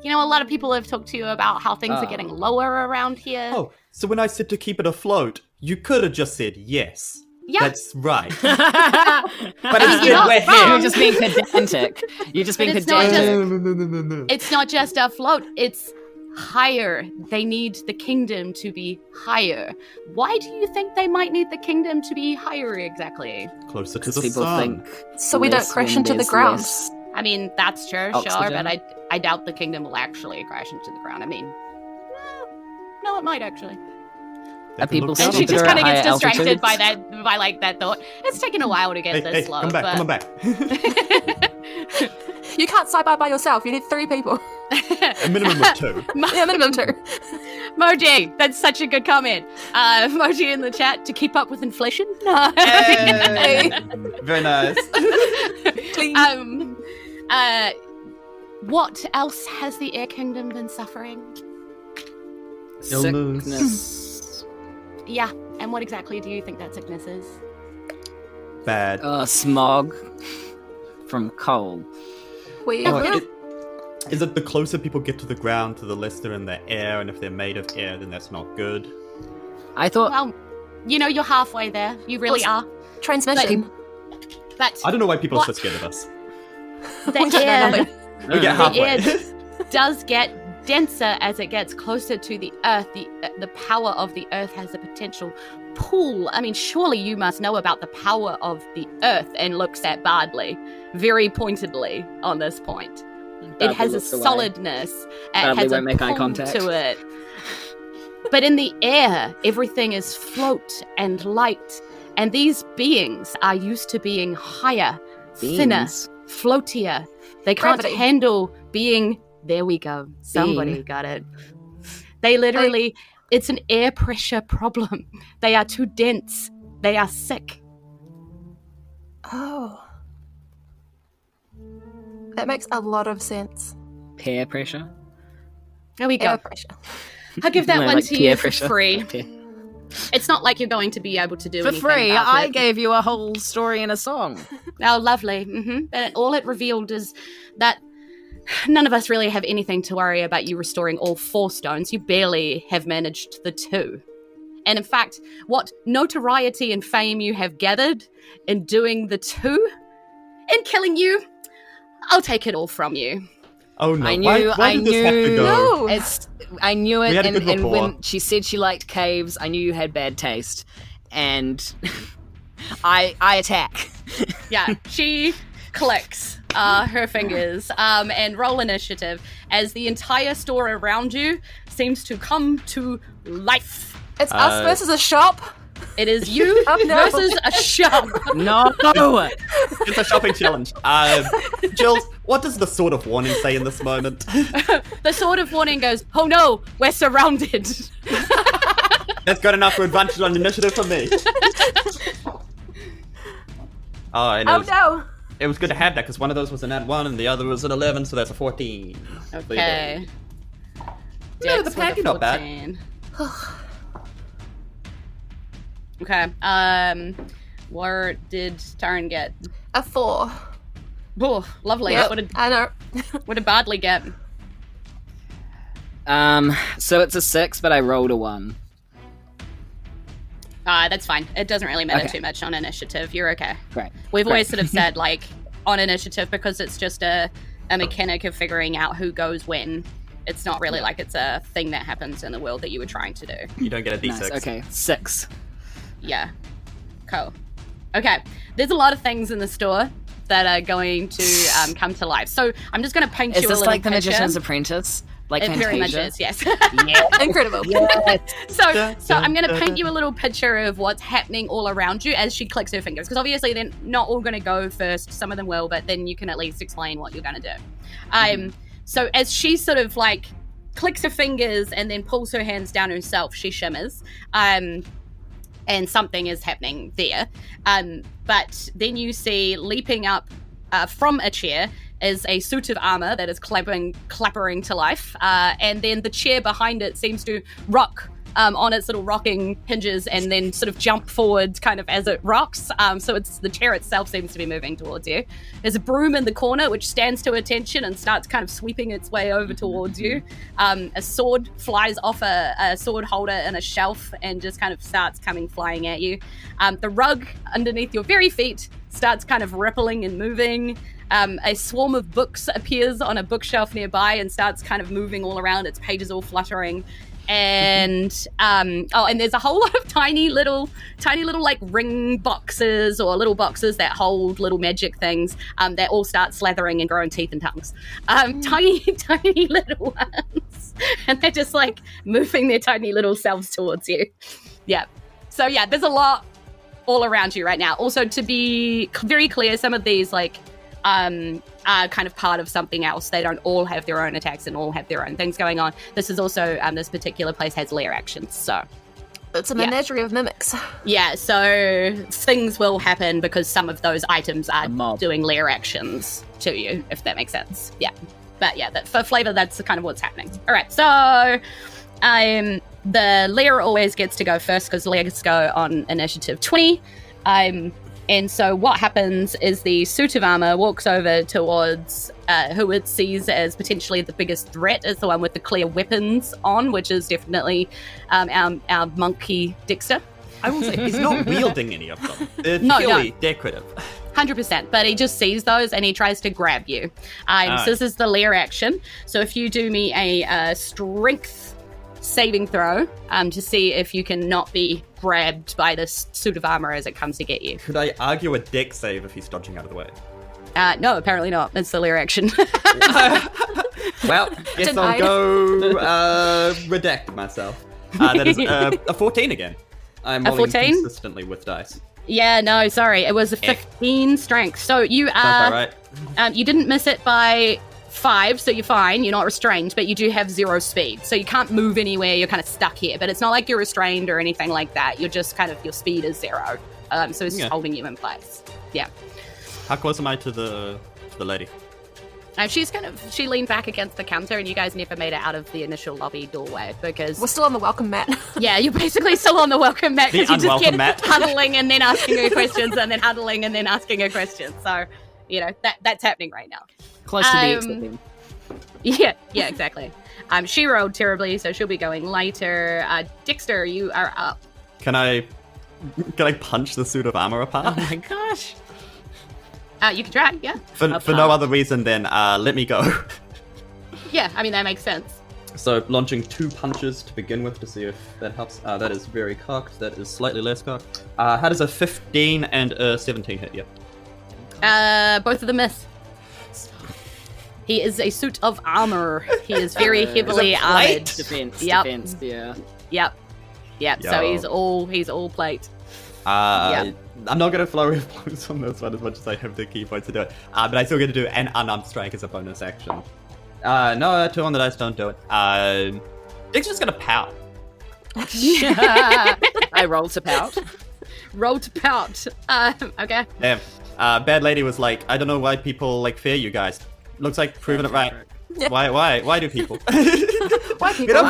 A lot of people have talked to you about how things are getting lower around here. Oh, so when I said to keep it afloat, you could have just said yes. Yeah. That's right. but instead not we're wrong. You're here. just being pedantic. You're just being But it's not pedantic. No. It's not just afloat, it's higher. They need the kingdom to be higher. Why do you think they might need the kingdom to be higher exactly? Closer to the People sun. think So we don't less crash when into the there's ground. less. I mean, that's true, sure, Oxygen? but I doubt the kingdom will actually crash into the ground. I mean, no, it might actually. They Are can people look still And down she on just them. kind of gets higher distracted by altitudes? that thought. It's taken a while to get this low. Come back, but... come back. You can't side by yourself. You need 3 people. A minimum of 2. Yeah, minimum 2. Moji, that's such a good comment. Moji in the chat, to keep up with inflation. No. Hey. Very nice. Clean. What else has the Air Kingdom been suffering? Illness. Sickness. Yeah, and what exactly do you think that sickness is? Bad. Smog from coal. We Is it the closer people get to the ground, to the less they're in the air, and if they're made of air, then that's not good? I thought Well, you know, you're halfway there. You really are. transmission. But I don't know why people are so What? scared of us. the We don't know air, nothing. We get the halfway. air does get denser as it gets closer to the Earth. The power of the Earth has the potential pull. I mean, surely you must know about the power of the Earth, and looks at Bardley very pointedly on this point. It has a looks away. solidness. It Bardley has a won't make eye pull contact. to it. But in the air, everything is float and light. And these beings are used to being higher, thinner, Beings. floatier. They can't Gravity. handle being... There we go. Somebody Being. got it. They literally... It's an air pressure problem. They are too dense. They are sick. Oh. That makes a lot of sense. peer pressure. There we Air go. pressure. I'll give that No, one like to peer you for pressure. free. Peer- It's not like you're going to be able to do For anything free, about I it. gave you a whole story in a song. Oh, lovely. And all it revealed is that none of us really have anything to worry about you restoring all 4 stones. You barely have managed the 2. And in fact, what notoriety and fame you have gathered in doing the 2 and killing you, I'll take it all from you. Oh no! I knew- why did this have to go? No. I knew it, We had a and, good and when rapport. she said she liked caves, I knew you had bad taste, and I attack. Yeah, she clicks her fingers and roll initiative as the entire store around you seems to come to life. It's us versus a shop. It is you Oh, no. versus a shop. No, It's a shopping challenge. Jules, what does the Sword of Warning say in this moment? The Sword of Warning goes, oh no, we're surrounded. That's good enough for advantage on initiative for me. Oh, and Oh no. it was good to have that because one of those was an at 1 and the other was an 11, so that's a 14. Okay. No, the Dex with pack a is not bad. 14. Okay. Where did Taryn get? A 4. Oh, lovely. Yep, What I know. did Bardley get? so it's a 6, but I rolled a 1. That's fine. It doesn't really matter Okay. too much on initiative. You're okay. Great. We've Great. always sort of said, like, on initiative, because it's just a mechanic of figuring out who goes when. It's not really like it's a thing that happens in the world that you were trying to do. You don't get a D6. Nice. Okay, 6. Yeah. Cool. Okay. There's a lot of things in the store that are going to come to life. So I'm just going to paint Is you a this little like the picture. Magician's Apprentice? Like It very much Fantasia? is, yes. Yeah. Incredible. So I'm going to paint you a little picture of what's happening all around you as she clicks her fingers. Because obviously they're not all going to go first. Some of them will, but then you can at least explain what you're going to do. So as she sort of like clicks her fingers and then pulls her hands down herself, she shimmers. And something is happening there. But then you see leaping up from a chair is a suit of armor that is clappering to life. And then the chair behind it seems to rock on its little rocking hinges and then sort of jump forward kind of as it rocks. So it's the chair itself seems to be moving towards you. There's a broom in the corner which stands to attention and starts kind of sweeping its way over towards you. A sword flies off a sword holder in a shelf and just kind of starts coming flying at you. The rug underneath your very feet starts kind of rippling and moving. A swarm of books appears on a bookshelf nearby and starts kind of moving all around, its pages all fluttering. And and there's a whole lot of tiny little like ring boxes or little boxes that hold little magic things that all start slathering and growing teeth and tongues. Tiny little ones. And they're just like moving their tiny little selves towards you. Yeah. So yeah, there's a lot all around you right now. Also, to be very clear, some of these like are kind of part of something else. They don't all have their own attacks and all have their own things going on. This is also this particular place has lair actions, so it's a menagerie of mimics. Yeah, so things will happen because some of those items are doing lair actions to you, if that makes sense. Yeah, but yeah, for flavor, that's kind of what's happening. All right, so the lair always gets to go first because lairs go on initiative 20. And so what happens is the suit of armor walks over towards who it sees as potentially the biggest threat, is the one with the clear weapons on, which is definitely our monkey Dexter. I will say, he's not wielding any of them. They're No. purely decorative. 100%, but he just sees those and he tries to grab you. So this is the lair action. So if you do me a strength saving throw to see if you can not be grabbed by this suit of armor as it comes to get you. Could I argue a dex save if he's dodging out of the way? No, apparently not. It's the lair action. Well, guess I'll go redact myself. That is a 14 again. I'm rolling 14? consistently with dice. Yeah, no, sorry. It was a 15 strength. So you are... right. You didn't miss it by 5, so you're fine. You're not restrained, but you do have 0 speed. So you can't move anywhere. You're kind of stuck here. But it's not like you're restrained or anything like that. You're just kind of... Your speed is 0. So it's just holding you in place. Yeah. How close am I to the lady? She leaned back against the counter and you guys never made it out of the initial lobby doorway because... We're still on the welcome mat. Yeah, you're basically still on the welcome mat because you just get mat. huddling and then asking her questions and then huddling and then asking her questions. So, that's happening right now. Close to the exit then. Yeah, exactly. She rolled terribly, so she'll be going later. Dexter, you are up. Can I punch the suit of armor apart? Oh my gosh. You can try, yeah. For no other reason than let me go. Yeah, I mean, that makes sense. So launching 2 punches to begin with to see if that helps. That is very cocked. That is slightly less cocked. How does a 15 and a 17 hit you? Both of them miss. He is a suit of armor. He is very heavily armored. Defense, yeah. Yep. So he's all plate. I'm not going to flurry of blows on this one as much as I have the key points to do it. But I still get to do an unarmed strike as a bonus action. No, 2 on the dice don't do it. Dexter's going to pout. I roll to pout. Roll to pout. Okay. Damn. Bad lady was like, I don't know why people fear you guys. Looks like proving it right. Why do people? Why people?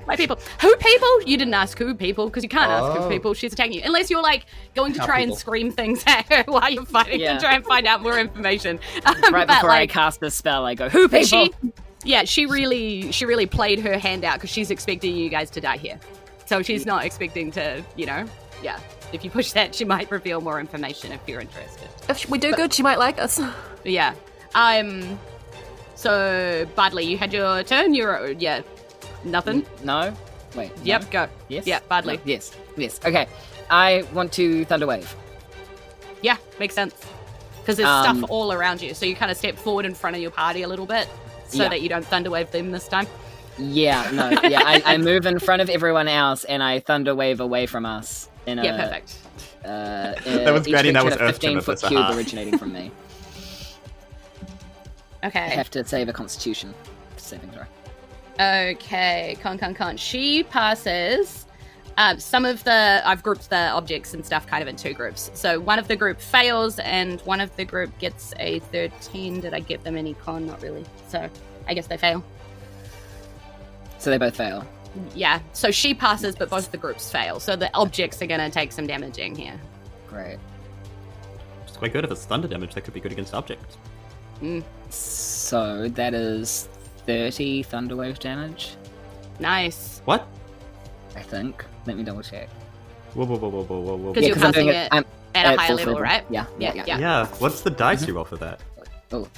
Why people? Who people? You didn't ask who people because you can't ask who people. She's attacking you unless you're going to try and scream things at her while you're fighting and try and find out more information. Right before I cast the spell, I go, who people? She really played her hand out because she's expecting you guys to die here. So she's not expecting to, if you push that, she might reveal more information if you're interested. If we do good, she might like us. Yeah. So, Bardley, you had your turn? Nothing? No? Wait. Yep, no? go. Yes? Yeah, Bardley. No. Yes. Okay. I want to Thunder Wave. Yeah, makes sense. Because there's stuff all around you, so you kind of step forward in front of your party a little bit so that you don't Thunder Wave them this time. Yeah, no. Yeah, I move in front of everyone else and I Thunder Wave away from us. Perfect. That was great. That was 15-foot cube originating from me. Okay. I have to save a Constitution saving throw. Okay, con. She passes. Some of I've grouped the objects and stuff kind of in 2 groups. So one of the group fails and one of the group gets a 13. Did I give them any con? Not really. So I guess they fail. So they both fail. Yeah, so she passes, but both the groups fail. So the objects are going to take some damaging here. Great. It's quite good if it's thunder damage. That could be good against objects. So that is 30 Thunderwave damage, Nice. What? I think. Let me double check. Whoa. Because you're 'cause I'm passing doing it I'm at a higher full level, level. right? Yeah. Yeah. What's the dice you roll for that? Oh,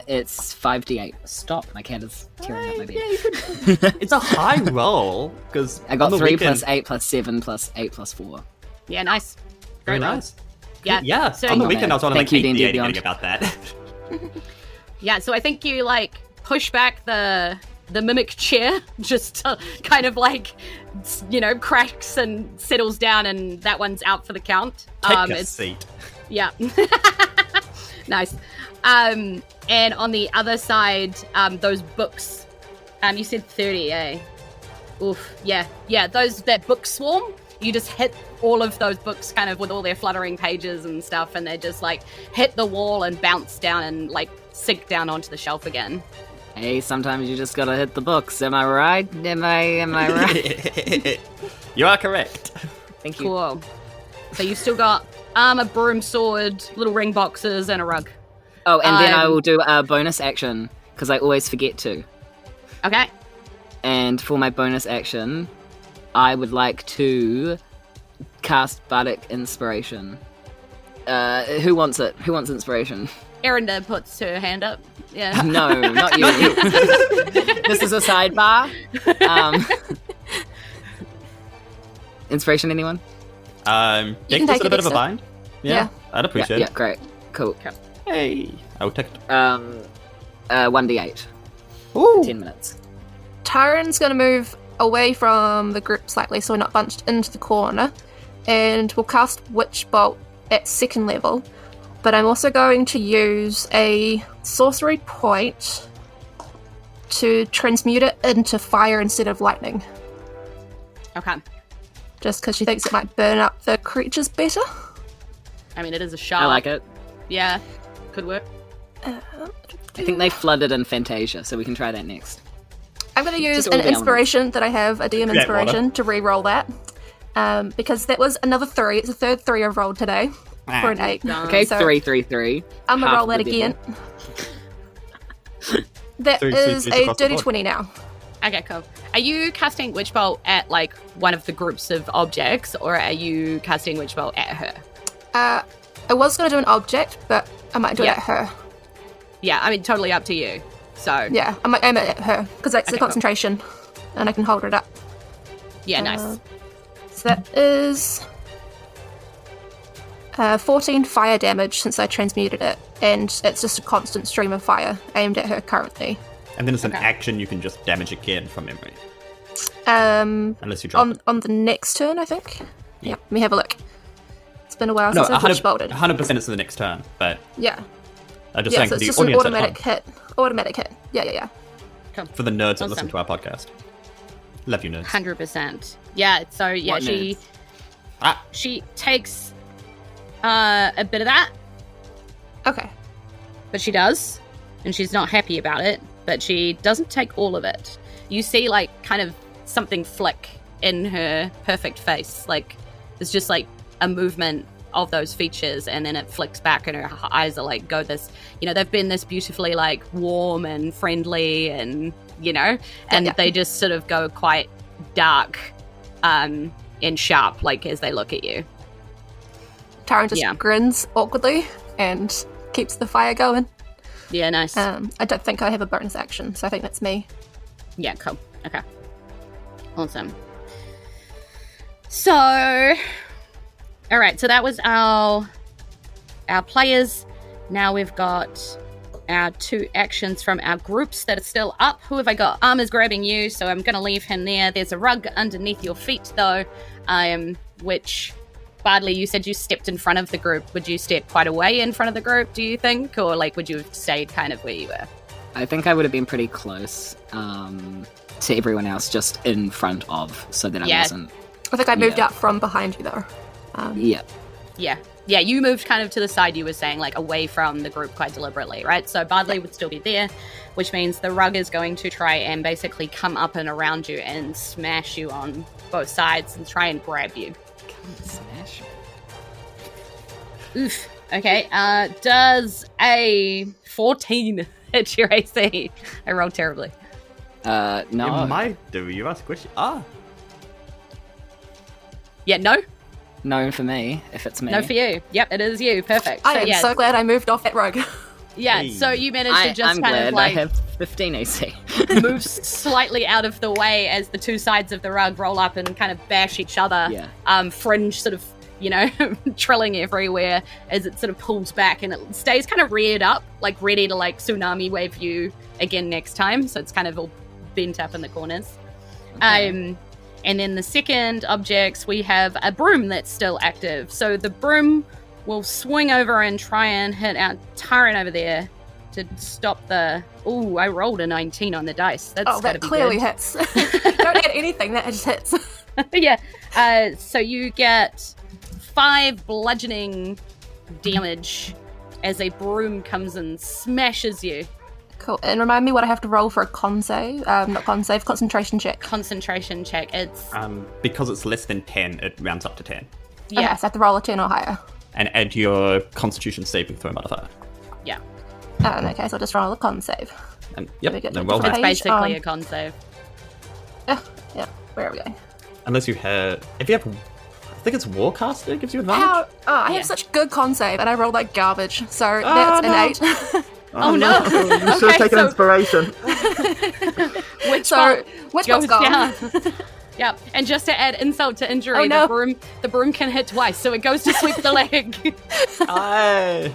it's 5d8. Stop, my cat is tearing up my bed. It's a high roll because I got 3 plus 8 plus 7 plus 8 plus 4. Yeah, nice. Very Great roll. nice. Yeah. So So on the Not weekend bad. I was on Thank like you, D&D 88 Beyond. about that. Yeah, so I think you like push back the mimic chair, just kind of like, cracks and settles down, and that one's out for the count. Take a seat. Yeah. Nice. And on the other side, those books, you said 30, eh? Oof. Yeah. That book swarm, you just hit all of those books kind of with all their fluttering pages and stuff, and they just like hit the wall and bounce down and like sink down onto the shelf again. Hey, sometimes you just gotta hit the books. Am I right? Am I right? You are correct. Thank you. Cool. So you've still got armor, broom, sword, little ring boxes, and a rug. Oh, and then I will do a bonus action, because I always forget to. Okay. And for my bonus action, I would like to cast Bardic Inspiration. Who wants it? Who wants inspiration? Erinda puts her hand up. Yeah. No, not you. This is a sidebar. Inspiration, anyone? Dexter's take in a it, bit of a Dexter. bind. Yeah, I'd appreciate Yeah, it. great. Cool. Hey, I will take it. 1d8. Ooh. 10 minutes. Taryn's going to move away from the group slightly so we're not bunched into the corner, and we'll cast Witch Bolt at 2nd level, but I'm also going to use a sorcery point to transmute it into fire instead of lightning, Okay. just because she thinks it might burn up the creatures better. I mean, it is a shot. I like it. Yeah. Could work. I think they flooded in Fantasia, so we can try that next. I'm going to use Just all an the elements. inspiration that I have, a DM Create inspiration, to re-roll that. Because that was another 3. It's the third 3 I've rolled today for an 8. Okay, So 3. I'm going to half roll that the devil. again. That Three is successes a across the dirty board. 20 now. Okay, cool. Are you casting Witch Bolt at, like, one of the groups of objects, or are you casting Witch Bolt at her? I was going to do an object, but I might do it Yeah. at her. Yeah, I mean, totally up to you. So, Yeah, I might aim it at her, because that's Okay, the cool. concentration, and I can hold it up. yeah, nice. So that is 14 fire damage since I transmuted it, and it's just a constant stream of fire aimed at her currently. And then it's an Okay. action you can just damage again from memory. Unless you drop On it. the next turn, I think. Yeah, let me have a look. It's been a while No, since I've witch bolted. 100% it's the next turn, but Yeah, I'm just yeah. saying So for it's the just an audience at automatic home, hit. Automatic hit. Yeah. for the nerds that listen Awesome. to our podcast. Love you, nerds. 100%. Yeah, so, yeah, What she nerds? she takes a bit of that, Okay. but she does, and she's not happy about it, but she doesn't take all of it. You see, like, kind of something flick in her perfect face. Like, there's just, like, a movement of those features, and then it flicks back, and her eyes are, like, they've been this beautifully, like, warm and friendly, and, and Yeah. they just sort of go quite dark and sharp, like, as they look at you. Taryn just Yeah. grins awkwardly and keeps the fire going. Yeah, nice. I don't think I have a bonus action, so I think that's me. Yeah, cool. Okay. Awesome. So, all right. So that was our players. Now we've got our 2 actions from our groups that are still up. Who have I got? Armor's grabbing you, so I'm going to leave him there. There's a rug underneath your feet, though, which, Bardley, you said you stepped in front of the group. Would you step quite away in front of the group, do you think? Or, like, would you have stayed kind of where you were? I think I would have been pretty close to everyone else, just in front of, so that I Yeah. wasn't. I think I moved Yeah. out from behind you, though. Yeah. Yeah. Yeah, you moved kind of to the side, you were saying, like away from the group quite deliberately, right? So Bardley would still be there, which means the rug is going to try and basically come up and around you and smash you on both sides and try and grab you. Smash. Oof. Okay, does a 14 hit your AC? I rolled terribly. No. It might do. You asked a question. Yeah, no? No for me, if it's me. No for you. Yep, it is you. Perfect. I am so glad I moved off that rug. Yeah, Hey. so you managed to just I'm kind glad of like I have 15 AC. move slightly out of the way as the two sides of the rug roll up and kind of bash each other. Yeah. Fringe sort of, trilling everywhere as it sort of pulls back, and it stays kind of reared up, like ready to like tsunami wave you again next time. So it's kind of all bent up in the corners. Okay. And then the second objects, we have a broom that's still active. So the broom will swing over and try and hit our Taryn over there to stop the... Ooh, I rolled a 19 on the dice. That's gotta That be clearly good. hits. Don't add anything, that just hits. Yeah. So you get 5 bludgeoning damage as a broom comes and smashes you. Cool. And remind me what I have to roll for a con save. Not con save, concentration check. Concentration check. It's... Because it's less than 10, it rounds up to 10. yeah. Okay, so I have to roll a 10 or higher. And add your Constitution saving throw modifier. Yeah. Okay, so I'll just roll a con save. And Let me yep, get then the well page. done. It's basically a con save. Yeah, where are we going? Unless you have... If you have... I think it's Warcaster gives you advantage? How? Oh, I Yeah. have such good con save, and I rolled like garbage. So that's no. an 8. Oh, no. You should have Okay, taken so- inspiration. Which So, which goes one's gone? down. Yeah, and just to add insult to injury, Oh, no. the broom can hit twice, so it goes to sweep the leg Aye.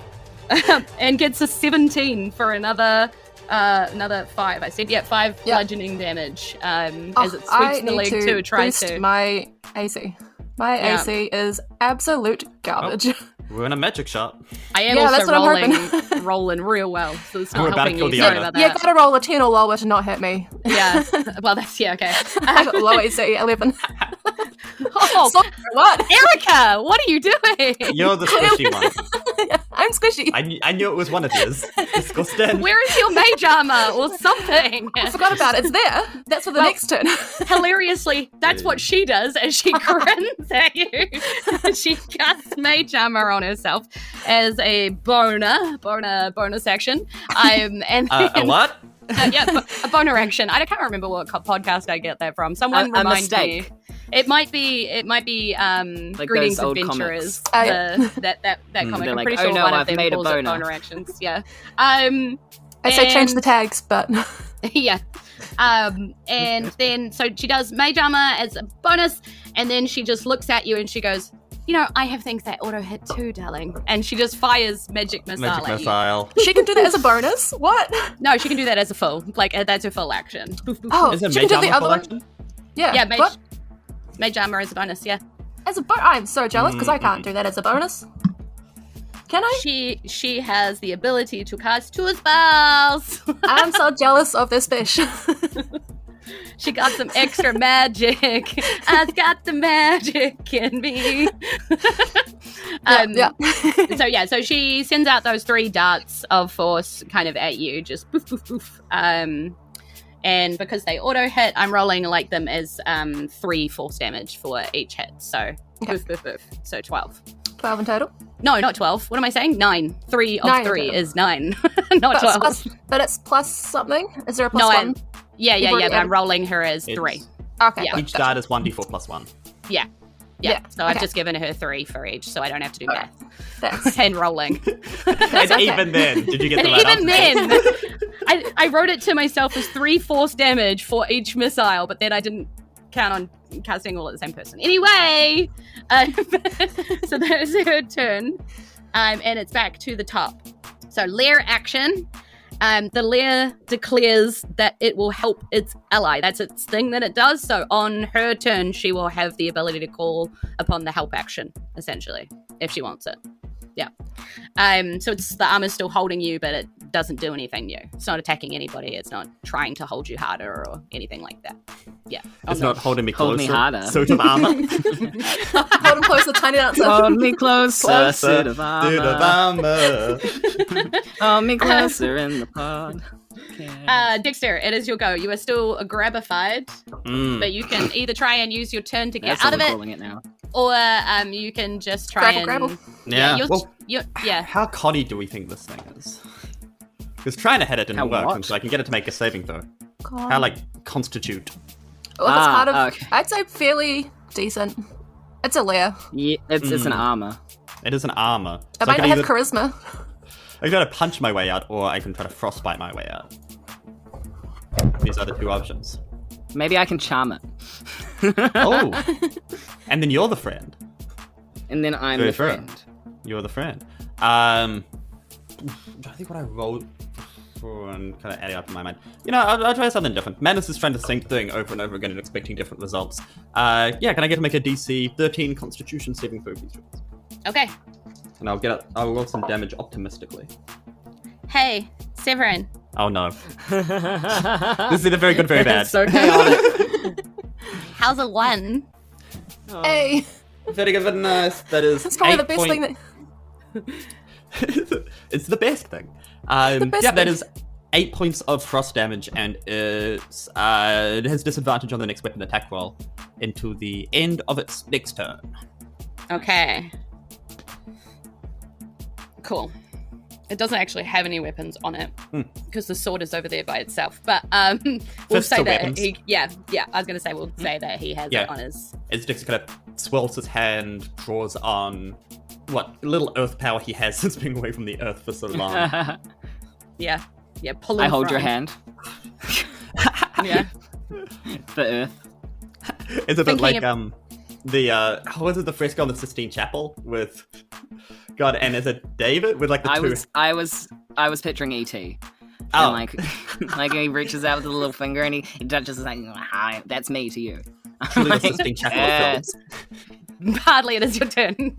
and gets a 17 for another 5. I said, 5 Yeah. bludgeoning damage as it I sweeps the need leg to to try boost to. my AC. My Yeah. AC is absolute garbage. We're in a magic shot. I am Yeah, that's also what I'm rolling real well, so it's We're not about to helping kill you. the Sorry owner. about Yeah, that. gotta roll a 10 or lower to not hit me. Yeah. Well, that's okay. I got low AC, 11. Oh, So, what? Erica, what are you doing? You're the squishy one. I'm squishy. I knew it was one of yours. Disgusting. Where is your mage armor or something? I forgot about it. It's there. That's for the Well- next turn. Hilariously, that's what she does as she grins at you. She casts mage armor on herself as a bonus action. And A then, what? a boner action. I can't remember what podcast I get that from. Someone A remind mistake. me. It might be Like Greetings those old Adventurers. comics. That comic. They're I'm like, pretty "Oh sure no, one of I've them made a calls it boner." boner actions. Yeah. I say change the And- tags, but Yeah. And then, so she does mage armor as a bonus, and then she just looks at you and she goes, I have things that auto hit too, darling. And she just fires magic missile Magic at you. missile. she can do that as a bonus. What? No, she can do that as a full. Like, that's her full action. Oh, Is it she can mage do the armor other one. collection? Yeah. Yeah, What? mage armor as a bonus, yeah. As a I'm so jealous because I can't do that as a bonus. Can I? She has the ability to cast 2 spells. I'm so jealous of this fish. She got some extra magic. I've got the magic in me. Yeah. So she sends out those 3 darts of force kind of at you, just poof, poof, poof. And because they auto hit, I'm rolling like them as 3 force damage for each hit. So poof, poof, poof. So 12. 12 in total. No, not 12. What am I saying? 9. 3 of 9 in 3 total. is 9. Not 12. But it's plus something? Is there a plus No, one? Yeah, You've already but I'm added- rolling her as It's- 3. Okay. yeah. Each dart is 1d4 plus 1. Yeah. Yeah, So I've okay. just given her 3 for each, so I don't have to do Okay. math. That's And rolling. And okay. even then, did you get And the right even answer? then, I wrote it to myself as 3 force damage for each missile, but then I didn't count on casting all at the same person. Anyway, so that is her turn, and it's back to the top. So lair action. The lair declares that it will help its ally. That's its thing that it does. So on her turn, she will have the ability to call upon the help action, essentially, if she wants it. Yeah. So the armor's still holding you, but it doesn't do anything new. It's not attacking anybody. It's not trying to hold you harder or anything like that. Yeah. It's not holding me closer. Hold me harder. Suit of armor. Hold him closer, tiny dancer. Hold me closer, suit of armor. Suit of armor. Hold me closer in the pod. Dexter, it is your go. You are still grabified, but you can either try and use your turn to get That's out of what it, I'm calling it now. or you can just try Grapple. Yeah. Yeah. How conny do we think this thing is? Because trying to hit it didn't How work, what? and so I can get it to make a saving throw. How, constitute? Well, it's part of. Okay. I'd say fairly decent. It's a layer. Yeah, it's an armor. It is an armor. I So I might can have either charisma. I can try to punch my way out, or I can try to frostbite my way out. These are the two options. Maybe I can charm it. Oh! And then you're the friend. And then I'm Very the fair. friend. You're the friend. I think what I rolled for and kind of adding up in my mind. I'll try something different. Madness is trying the same thing over and over again and expecting different results. Can I get to make a DC 13 Constitution saving throw, please? Okay. And I'll roll some damage optimistically. Hey, Severin. Oh no. This is either very good, very bad. It's so chaotic. How's a 1? Hey, Very good, very nice. That is. it's probably the best thing that. It's the best thing. best That thing. is 8 points of frost damage, and it has disadvantage on the next weapon attack roll into the end of its next turn. Okay. Cool. It doesn't actually have any weapons on it because the sword is over there by itself. But we'll Fists say are that weapons. he. Yeah. I was gonna say we'll say that he has Yeah. it on his. As Dexter kind of swells his hand, draws on what little earth power he has since being away from the earth for so long. Yeah. Pulling. I hold your from. hand. Yeah. For Earth. It's a bit Thinking like was it the fresco on the Sistine Chapel with God, and is it David with like the two? I was picturing E.T. Oh. And like he reaches out with a little finger and he touches his like, hi, that's me to you. Truly the Like, Sistine Chapel yeah. of films. Bardley, it is your turn.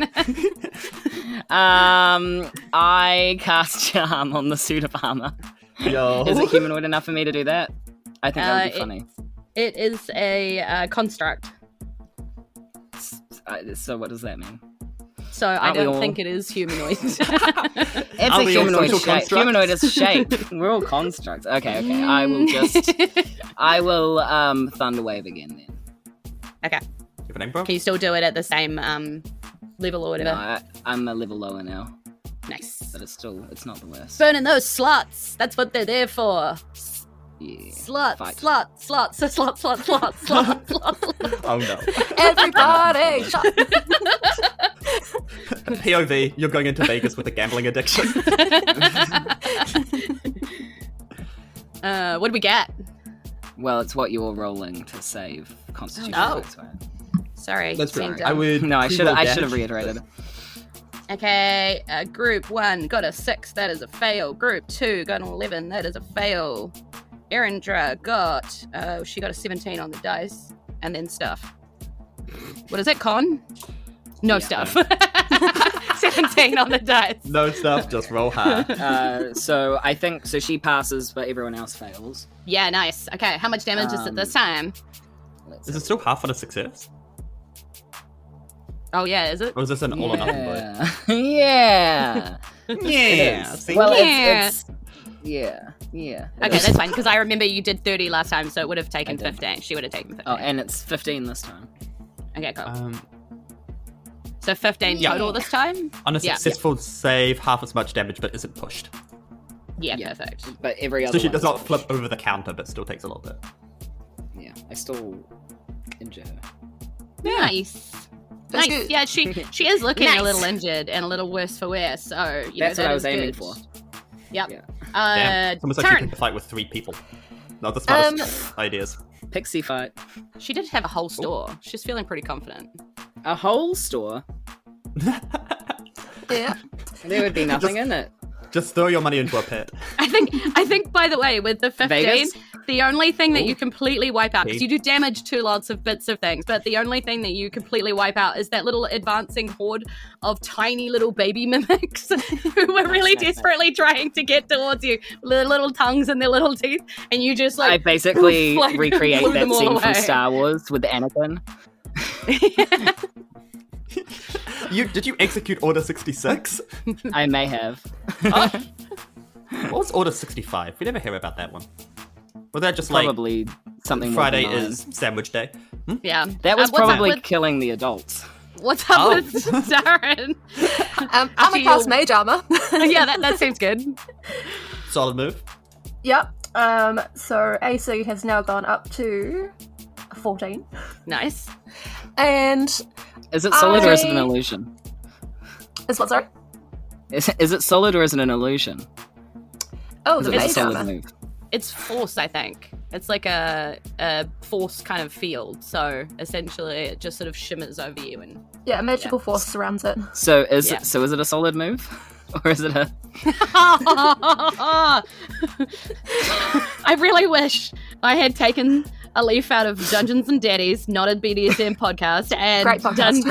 I cast charm on the suit of armor. Yo. Is it humanoid enough for me to do that? I think that would be funny. It is a construct, So what does that mean? so I Aren't we don't all- think it is humanoid. It's Are a we all humanoid social shape. constructs? Humanoid is shape. We're all constructs. Okay. I will thunderwave again then. Okay. You have a name, bro? Can you still do it at the same level or whatever? No, I'm a level lower now, Nice. but it's not the worst. Burning those slots. That's what they're there for. Yeah. Slots. Fight. Slots. Oh no. Everybody, shut. POV, you're going into Vegas with a gambling addiction. What do we get? Well, it's what you're rolling to save Constitution. Oh. That's right. Sorry. That's being right. dumb. I would. No, I should pre-roll have damage. reiterated. Okay, group 1 got a 6, that is a fail. Group 2 got an 11, that is a fail. Erindra got, she got a 17 on the dice, and then stuff. What is it, con? No Yeah. stuff. 17 on the dice. No stuff, just roll high. So I think she passes, but everyone else fails. Yeah, nice. Okay, how much damage is it this time? Let's Is it still half on a success? Oh yeah, is it? Or is this an all or nothing vote? Yeah. Yeah. It is. Well, Yeah. it's yeah. Okay, that's fine, because I remember you did 30 last time, so it would have taken I did. 15. She would have taken 15. Oh, and it's 15 this time. Okay, cool. Um, So 15 yeah. total this time? on a Yeah. successful save, half as much damage, but isn't pushed. Yeah, Yeah. perfect. But every other So she one does is not pushed. flip over the counter, but still takes a little bit. Yeah, I still injure her. Nice. That's Nice. good. Yeah, she is looking Nice. a little injured and a little worse for wear, so That's what that I was is aiming good. for. Yep. Yeah. Damn. It's almost like you Taryn. picked a fight with 3 people. Not the smartest ideas. Pixie fight. She did have a whole store. She's feeling pretty confident. A whole store? Yeah. There would be nothing in it. Just throw your money into a pit. I think. By the way, with the 15, Vegas? the only thing that you completely wipe out, because you do damage to lots of bits of things, but the only thing that you completely wipe out is that little advancing horde of tiny little baby mimics who were really desperately trying to get towards you, with their little tongues and their little teeth, and you just I basically like, recreate blew that them all scene from away. Star Wars with Anakin. Did you execute Order 66? I may have. What was Order 65? We never hear about that one. Was that just Probably something more Friday benign. is sandwich day? Yeah. That was What's up probably with- killing the adults. What's up Oh. with Taryn? I'm After a cast you- mage armor. Yeah, that seems good. Solid move. Yep. So AC has now gone up to 14. Nice. And Is it solid or is it an illusion? is what, sorry? Is it solid or is it an illusion? Oh, Is the it a mage solid armor. move? It's force, I think. It's like a force kind of field. So essentially, it just sort of shimmers over you and. Yeah, a magical force surrounds it. So is Yeah. it a solid move? Or is it a I really wish I had taken a leaf out of Dungeons and Daddies, not a BDSM podcast, and Great podcast.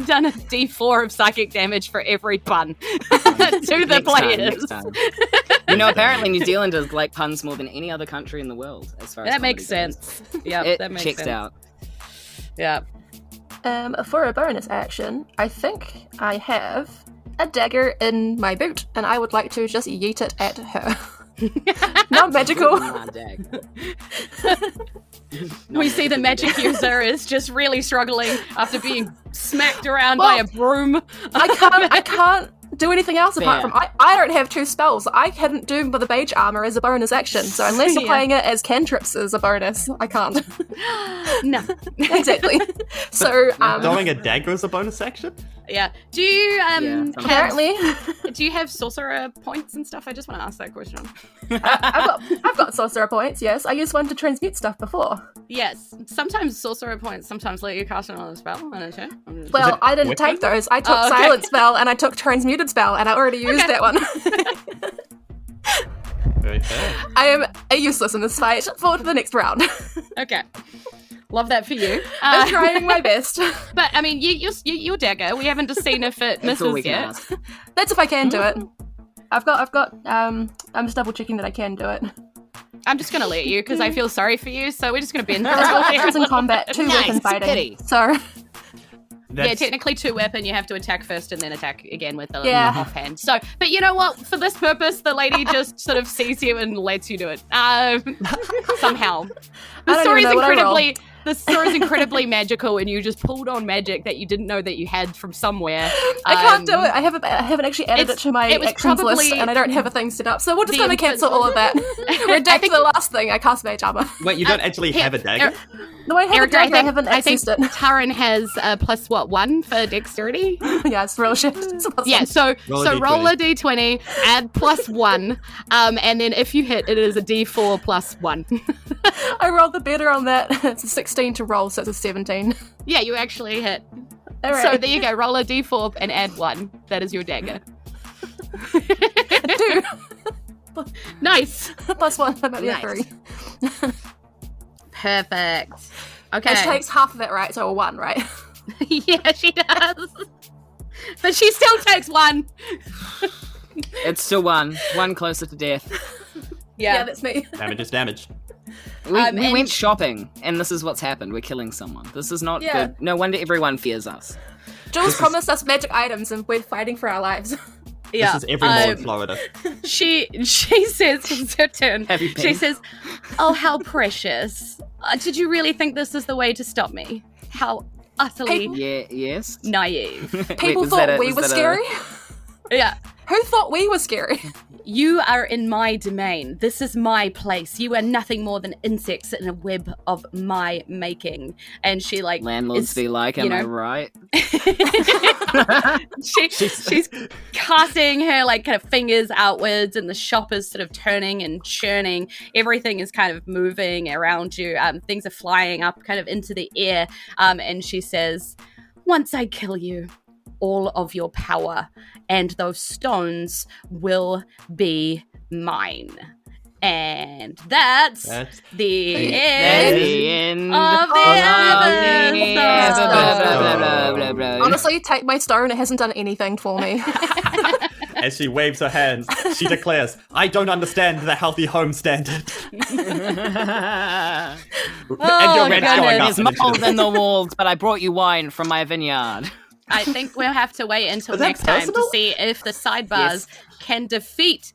done a D4 of psychic damage for every pun to the next players. time. You know, apparently New Zealand does like puns more than any other country in the world, as far as That makes comedy goes. sense. Yeah, It that makes checks sense. out. Yeah. For a bonus action, I think I have a dagger in my boot, and I would like to just yeet it at her. Not magical. My dag. We see the magic user is just really struggling after being smacked around by a broom. I can't do anything else apart Fair. from I don't have two spells. I hadn't Doom with the mage armor as a bonus action, so unless you're Yeah. playing it as cantrips as a bonus, I can't. No. Exactly. So Throwing a dagger as a bonus action? Yeah. Do you sometimes. apparently do you have sorcerer points and stuff? I just want to ask that question. I've got sorcerer points, yes. I used one to transmute stuff before. Yes. Sometimes sorcerer points sometimes let you cast another spell. I don't know. I'm just- Well, it I didn't Wicca? take those. I took Oh, okay. silent spell and I took transmuted spell, and I already used that one. Very fair. I am useless in this fight. Forward to the next round. Okay. Love that for you. I'm trying my best. But I mean, your dagger. We haven't just seen if it That's all we misses can yet. ask. That's if I can do it. I've got. I'm just double checking that I can do it. I'm just gonna let you because I feel sorry for you. So we're just gonna bend. Weapons in combat, two Nice, weapon fighting. pity. So Yeah, technically two weapon. You have to attack first and then attack again with the Yeah. offhand. So, but you know what? For this purpose, the lady just sort of sees you and lets you do it. Somehow, I don't even know what I rolled. the story's incredibly magical, and you just pulled on magic that you didn't know that you had from somewhere. I can't do it. I haven't actually added it to my it was actions list, probably and I don't have a thing set up. So we're just the going to cancel all of that. Redact the last thing. I cast mage armor. Wait, you don't actually have a dagger? No, I have Erika, a dagger. I haven't I think accessed it. Taryn has plus 1 for dexterity. Yeah, it's real shit. It's a plus Yeah, one. so Roll a so D20. roll a d20, add +1, and then if you hit, it is a d4 +1. I rolled the better on that. It's a 16 to roll, so it's a 17. Yeah, you actually hit. All right. So there you go. Roll a d4 and add 1. That is your dagger. Two. Nice. Plus one. That might be Nice. a 3. Perfect. Okay. It takes half of it, right? So a 1, right? Yeah, she does. But she still takes 1. It's still one closer to death. Yeah, that's me. Damage is damage. We and- went shopping, and this is what's happened. We're killing someone. This is not Yeah. good. No wonder everyone fears us. Jules promised us magic items, and we're fighting for our lives. Yeah. This is every mall in Florida. She says, it's her turn. Have you She been? says, "Oh, how precious! Did you really think this is the way to stop me? How utterly Yeah. Yes. naive!" People was thought that a- we was were that a- scary. Yeah. Who thought we were scary? You are in my domain. This is my place. You are nothing more than insects in a web of my making. And she like Landlords is- be like, you am I know- right? she's casting her like kind of fingers outwards, and the shop is sort of turning and churning. Everything is kind of moving around you. Things are flying up kind of into the air. And she says, "Once I kill you, all of your power, and those stones will be mine. And that's the end of the episode. Honestly, take my stone. It hasn't done anything for me. As she waves her hands, she declares, I don't understand the healthy home standard. And your rent's going up. There's mold in the walls, but I brought you wine from my vineyard. I think we'll have to wait until next time to see if the sidebars can defeat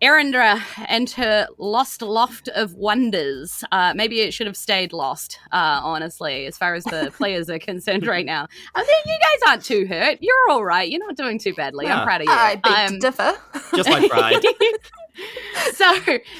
Erindra and her lost loft of wonders. Maybe it should have stayed lost, honestly, as far as the players are concerned right now. I mean, you guys aren't too hurt. You're all right. You're not doing too badly. I'm proud of you. I beg to differ. Just my pride. So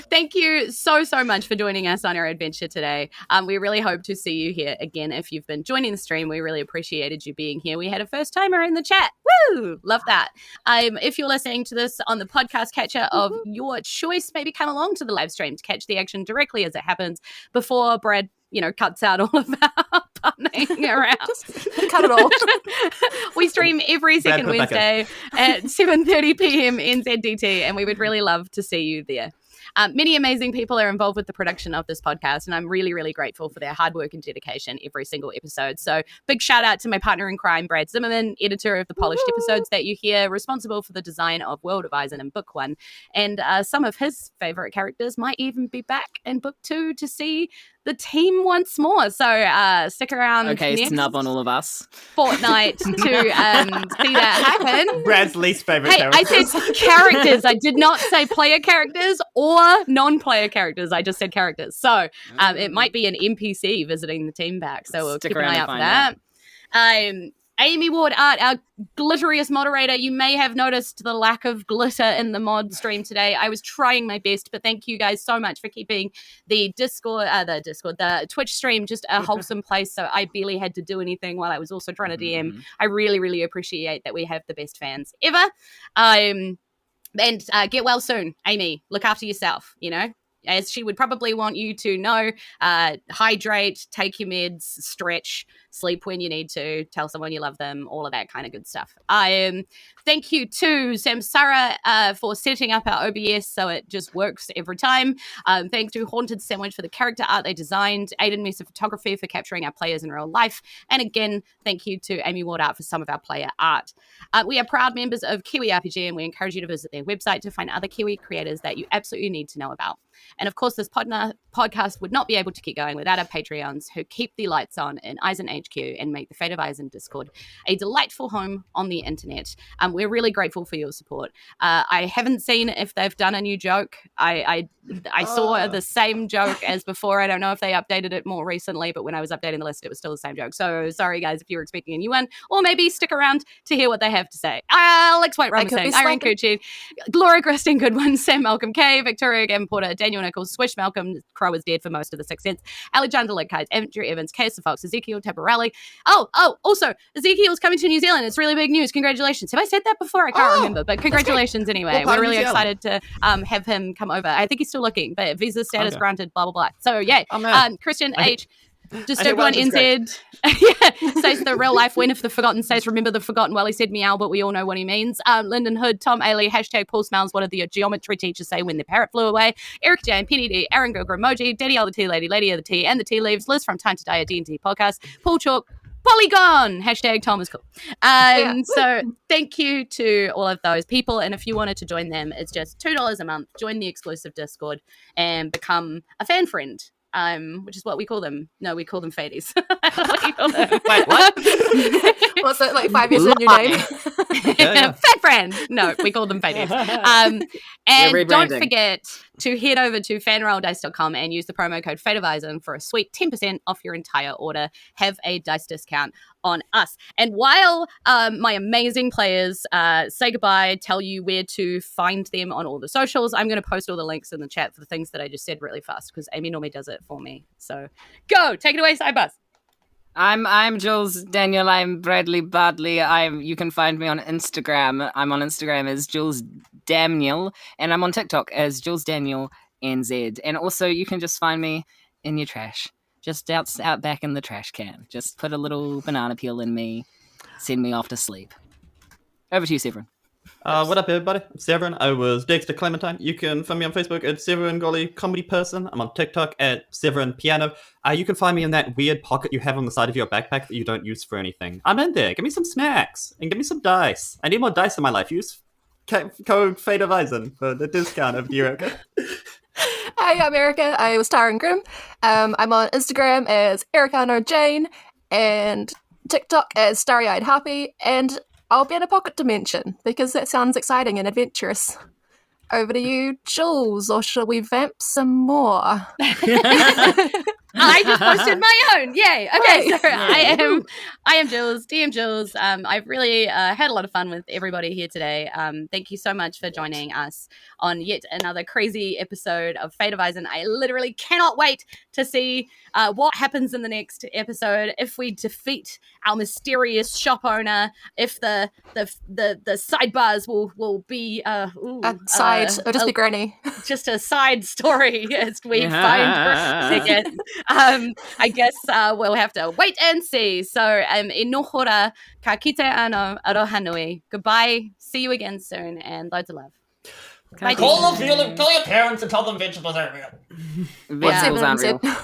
thank you so much for joining us on our adventure today. We really hope to see you here again. If you've been joining the stream, we really appreciated you being here. We had a first timer in the chat. Woo! Love that. If you're listening to this on the podcast catcher of your choice, maybe come along to the live stream to catch the action directly as it happens before Brad cuts out all of our punning around. Just cut it all. We stream every second Wednesday at 7:30 p.m. NZDT, and we would really love to see you there. Many amazing people are involved with the production of this podcast, and I'm really, really grateful for their hard work and dedication every single episode. So big shout out to my partner in crime, Brad Zimmerman, editor of the polished episodes that you hear, responsible for the design of World of Isen and Book 1. And some of his favorite characters might even be back in Book 2 to see the team once more. So stick around. Okay, next snub on all of us. Fortnight to see that happen. Brad's least favorite character. character. I said characters. I did not say player characters or non-player characters. I just said characters. So it might be an NPC visiting the team back. So we'll keep an eye out for that. Amy Ward Art, our glitteriest moderator. You may have noticed the lack of glitter in the mod stream today. I was trying my best, but thank you guys so much for keeping the the Twitch stream just a wholesome place. So I barely had to do anything while I was also trying to DM. I really, really appreciate that we have the best fans ever. And get well soon, Amy. Look after yourself, as she would probably want you to know. Hydrate, take your meds, stretch, sleep when you need to, tell someone you love them, all of that kind of good stuff. Thank you to Samsara for setting up our OBS so it just works every time. Thanks to Haunted Sandwich for the character art they designed, Aiden Mesa Photography for capturing our players in real life, and again, thank you to Amy Ward Art for some of our player art. We are proud members of Kiwi RPG, and we encourage you to visit their website to find other Kiwi creators that you absolutely need to know about. And of course, this podcast would not be able to keep going without our Patreons who keep the lights on in Isen HQ and make the Fate of Isen Discord a delightful home on the internet. We're really grateful for your support. I haven't seen if they've done a new joke. I saw the same joke as before. I don't know if they updated it more recently, but when I was updating the list, it was still the same joke. So sorry, guys, if you were expecting a new one, or maybe stick around to hear what they have to say. Alex White Ramasang, Irene Cucci, Gloria Christine Goodwin, Sam Malcolm K, Victoria Gavin Porter, Daniel Nichols, Swish Malcolm, Crow is dead for most of the Sixth Sense, Alexander Lidkite, Andrew Evans, Case the Fox, Ezekiel Tabarelli. Also, Ezekiel's coming to New Zealand. It's really big news. Congratulations. Have I said that before? I can't remember, but congratulations anyway. We're really excited to have him come over. I think he's still looking, but visa status granted, blah, blah, blah. So, yay. Christian H. Disturbed One NZ says the real life win if the forgotten says remember the forgotten. Well, he said meow, but we all know what he means. Lyndon Hood, Tom Ailey, hashtag Paul Smells. What did the geometry teacher say when the parrot flew away? Erika Jane, Penny D, Aaron Gilger, Emoji, Daddy L the Tea Lady, Lady of the Tea, and the Tea Leaves. Liz from Time to Die, a D&D podcast. Paul Chalk, Polygon, hashtag Tom is cool. So thank you to all of those people. And if you wanted to join them, it's just $2 a month. Join the exclusive Discord and become a fan friend. Which is what we call them. No, we call them fadies. What do you call them? Wait, what? What's it, like 5 years in your name? Fat friend. No, we call them fadies. And don't forget to head over to fanrolldice.com and use the promo code FateOfEisen for a sweet 10% off your entire order. Have a dice discount on us. And while my amazing players say goodbye, tell you where to find them on all the socials, I'm going to post all the links in the chat for the things that I just said really fast because Amy normally does it for me. So go, take it away, Sidebus. I'm Jules Daniel. I'm Bardley. You can find me on Instagram. I'm on Instagram as Jules Daniel, and I'm on TikTok as Jules Daniel NZ. And also, you can just find me in your trash, just out back in the trash can. Just put a little banana peel in me. send me off to sleep. Over to you, Severin. What up, everybody? I'm Severin. I was Dexter Clementine. You can find me on Facebook at Severin Gourley Comedy Person. I'm on TikTok at Severin Piano. You can find me in that weird pocket you have on the side of your backpack that you don't use for anything. I'm in there. Give me some snacks and give me some dice. I need more dice in my life. Use code Fate of Isen for the discount of Erika. Hi, I'm Erika. I was Taryn Grimm. I'm on Instagram as Jayne and TikTok as Starry-Eyed Happy, and I'll be in a pocket dimension because that sounds exciting and adventurous. Over to you, Jules, or shall we vamp some more? I just posted my own. Yay. Okay, Right. so I am Jules, DM Jules. I've really had a lot of fun with everybody here today. Thank you so much for joining us on yet another crazy episode of Fate of Isen. I literally cannot wait to see what happens in the next episode, if we defeat our mysterious shop owner, if the sidebars will be just be Granny. just a side story as we find again. I guess we'll have to wait and see. So, inohora ka kite ano aroha nui. Goodbye. See you again soon, and loads of love. Bye. Call your parents and tell them vegetables are real. Vegetables aren't real. Said.